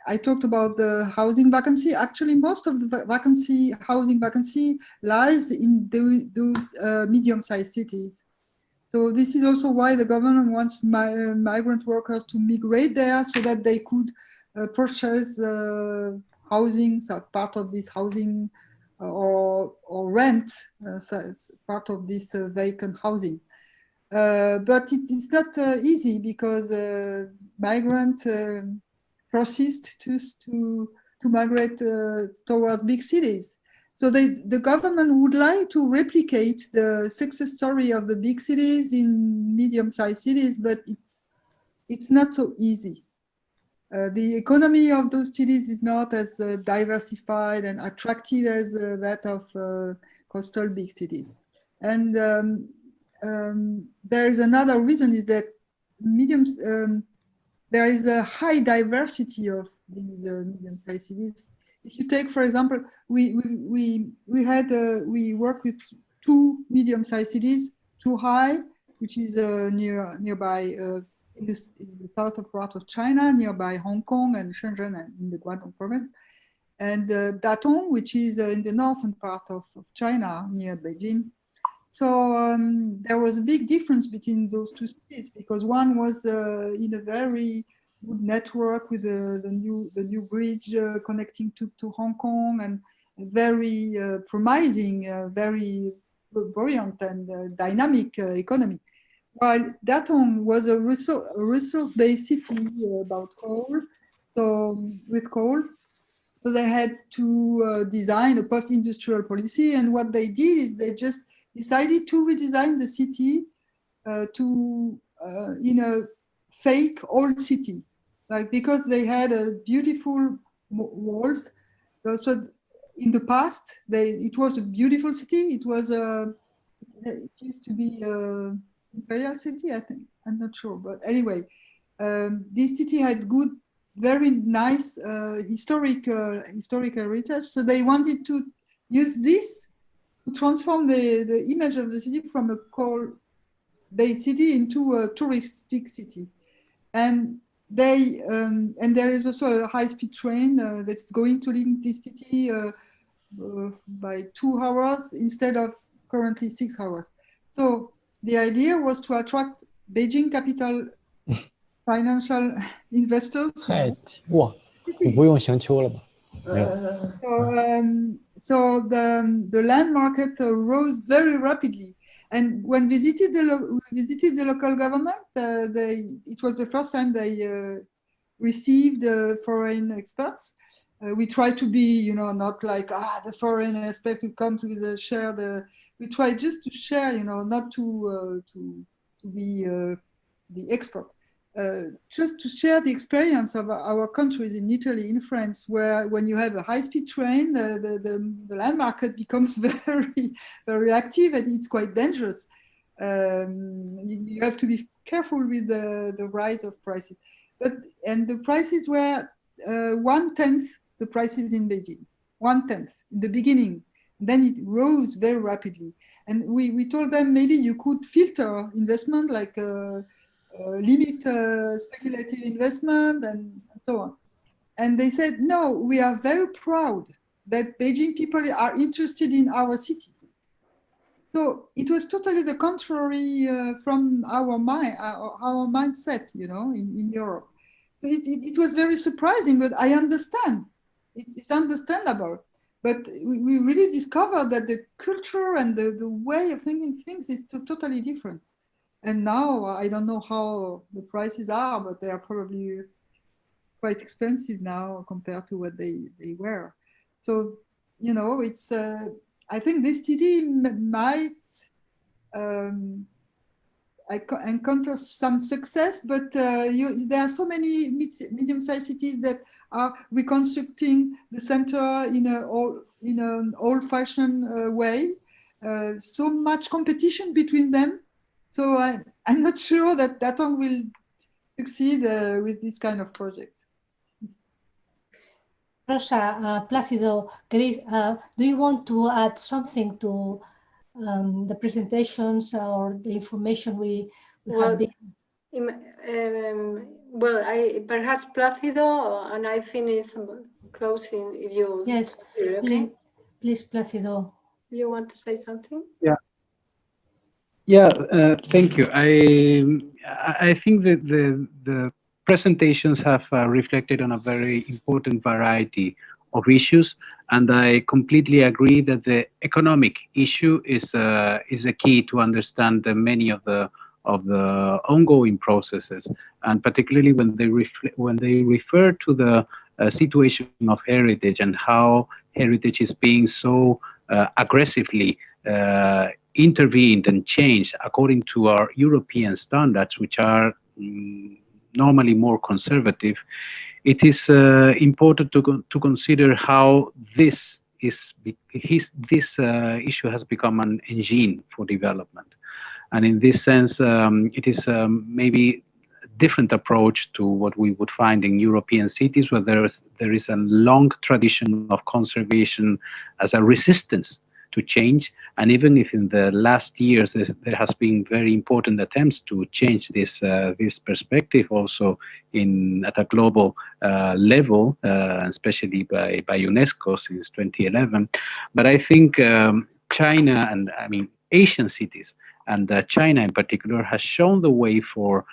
Speaker 4: I talked about the housing vacancy. Actually, most of the housing vacancy lies in those medium-sized cities. So this is also why the government wants migrant workers to migrate there, so that they could purchase housing, so part of this housing, or rent part of this vacant housing. But it is not easy, because migrants persist to migrate towards big cities. So the government would like to replicate the success story of the big cities in medium-sized cities, but it's not so easy. The economy of those cities is not as diversified and attractive as that of coastal big cities. And there is another reason, is that there is a high diversity of these medium-sized cities. If you take, for example, we work with two medium-sized cities, Zhuhai, which is nearby in the south part of China, nearby Hong Kong and Shenzhen, and in the Guangdong province, and Datong, which is in the northern part of China, near Beijing. So there was a big difference between those two cities, because one was in a very good network with the new bridge connecting to Hong Kong, and very promising, very buoyant and dynamic economy. While Datong was a resource-based city about coal, so with coal. So they had to design a post-industrial policy, and what they did is they just decided to redesign the city in a fake old city, like, because they had beautiful walls. So in the past, it was a beautiful city. It used to be an imperial city, I think. I'm not sure, but anyway, this city had good, very nice historical heritage. So they wanted to use this to transform the image of the city from a coal-based city into a touristic city. And there is also a high-speed train that's going to link this city by 2 hours instead of currently 6 hours. So the idea was to attract Beijing capital financial investors.
Speaker 6: 太哇，我不用行秋了吧？
Speaker 4: So the land market rose very rapidly. And when we visited the local government, it was the first time they received foreign experts. We try to be, not like the foreign expert who comes with a share. We try just to share, not to be the expert. Just to share the experience of our countries in Italy, in France, where when you have a high-speed train, the land market becomes very, very active, and it's quite dangerous. You have to be careful with the rise of prices. And the prices were 1/10 the prices in Beijing, 1/10 in the beginning. Then it rose very rapidly. And we told them maybe you could filter investment, like limit speculative investment and so on. And they said, no, we are very proud that Beijing people are interested in our city. So it was totally the contrary from our mindset, in Europe. So it was very surprising, but I understand. It's understandable. But we really discovered that the culture and the way of thinking things is totally different. And now I don't know how the prices are, but they are probably quite expensive now compared to what they were. So, it's, I think this city might encounter some success, but there are so many medium-sized cities that are reconstructing the center in an old-fashioned way. So much competition between them. So I'm not sure that Datong will succeed with this kind of project.
Speaker 1: Rosa, Plácido, do you want to add something to the presentations or the information we have been?
Speaker 2: Perhaps Plácido, and I finish closing if you.
Speaker 1: Yes, okay? Please, Plácido.
Speaker 2: You want to say something?
Speaker 7: Yeah, thank you. I think that the presentations have reflected on a very important variety of issues, and I completely agree that the economic issue is a key to understand many of the ongoing processes, and particularly when they refer to the situation of heritage and how heritage is being so aggressively intervened and changed according to our European standards, which are normally more conservative. It is important to consider how this issue has become an engine for development. And in this sense, it is maybe a different approach to what we would find in European cities, where there is a long tradition of conservation as a resistance to change. And even if in the last years there has been very important attempts to change this perspective also at a global level, especially by UNESCO since 2011. But I think China, and I mean Asian cities, and China in particular, has shown the way for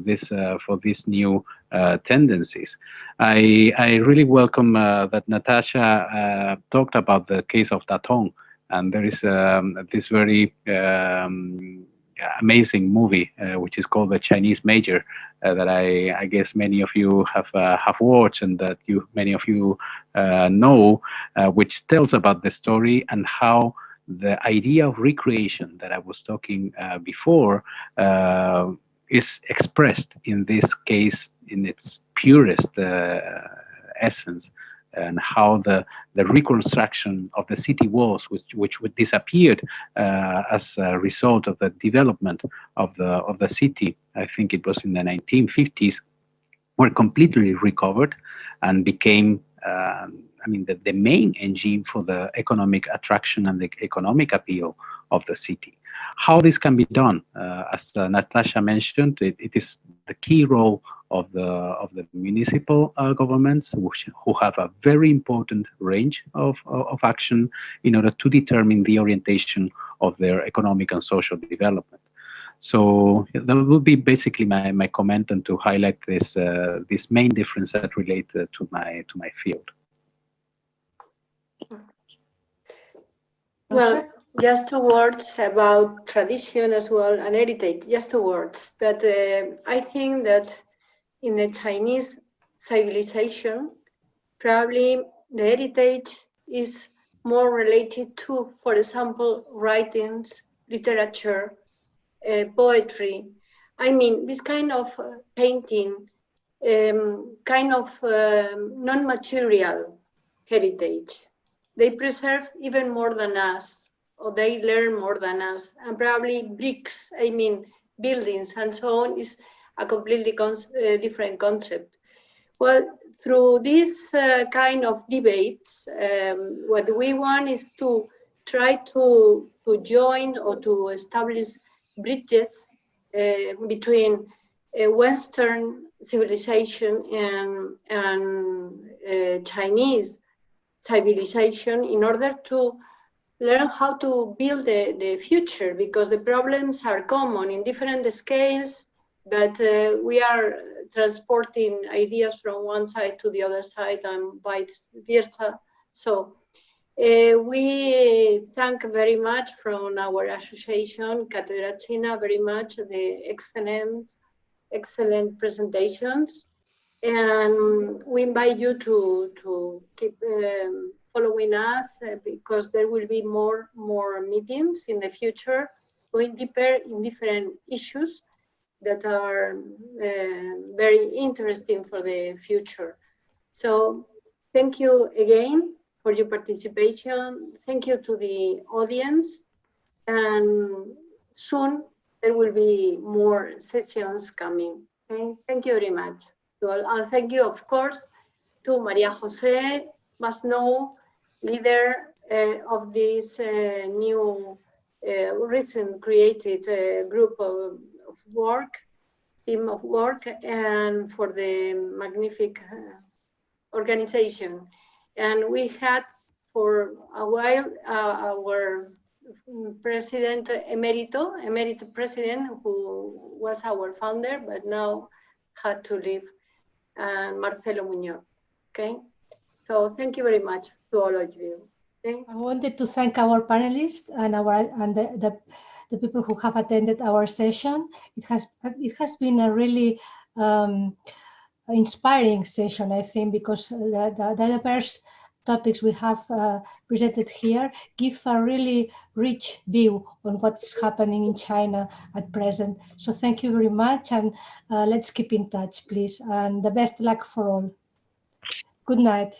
Speaker 7: these new tendencies. I really welcome that Natasha talked about the case of Datong. And there is this very amazing movie, which is called The Chinese Major, that I guess many of you have watched, and that many of you know, which tells about the story and how the idea of recreation that I was talking before is expressed in this case in its purest essence, and how the reconstruction of the city walls, which disappeared as a result of the development of the city, I think it was in the 1950s, were completely recovered and became the main engine for the economic attraction and the economic appeal of the city. How this can be done, as Natasha mentioned, it is the key role of the municipal governments, who have a very important range of action in order to determine the orientation of their economic and social development. So that will be basically my comment, and to highlight this main difference that relate to my field.
Speaker 2: Well, just 2 words about tradition as well and heritage, just 2 words. But I think that in the Chinese civilization, probably the heritage is more related to, for example, writings, literature, poetry. I mean, this kind of painting, kind of non-material heritage. They preserve even more than us, or they learn more than us. And probably bricks, I mean, buildings and so on is a completely different concept. Well, through this kind of debates, what we want is to try to join or to establish bridges between Western civilization and Chinese civilization in order to learn how to build the future, because the problems are common in different scales, but we are transporting ideas from one side to the other side and vice versa. So we thank very much from our association, Cátedra China, very much the excellent presentations. And we invite you to keep following us because there will be more meetings in the future, going deeper in different issues that are very interesting for the future. So thank you again for your participation. Thank you to the audience. And soon there will be more sessions coming. Okay? Thank you very much. And thank you, of course, to María José Masnou, leader of this new recent created group of work, team of work, and for the magnificent organization. And we had for a while our president emerito president, who was our founder, but now had to leave, and Marcelo Muñoz. Okay, so thank you very much to all of you. Okay?
Speaker 1: I wanted to thank our panelists and the people who have attended our session. It has been a really inspiring session, I think, because the diverse topics we have presented here give a really rich view on what's happening in China at present. So thank you very much, and let's keep in touch, please. And the best luck for all. Good night.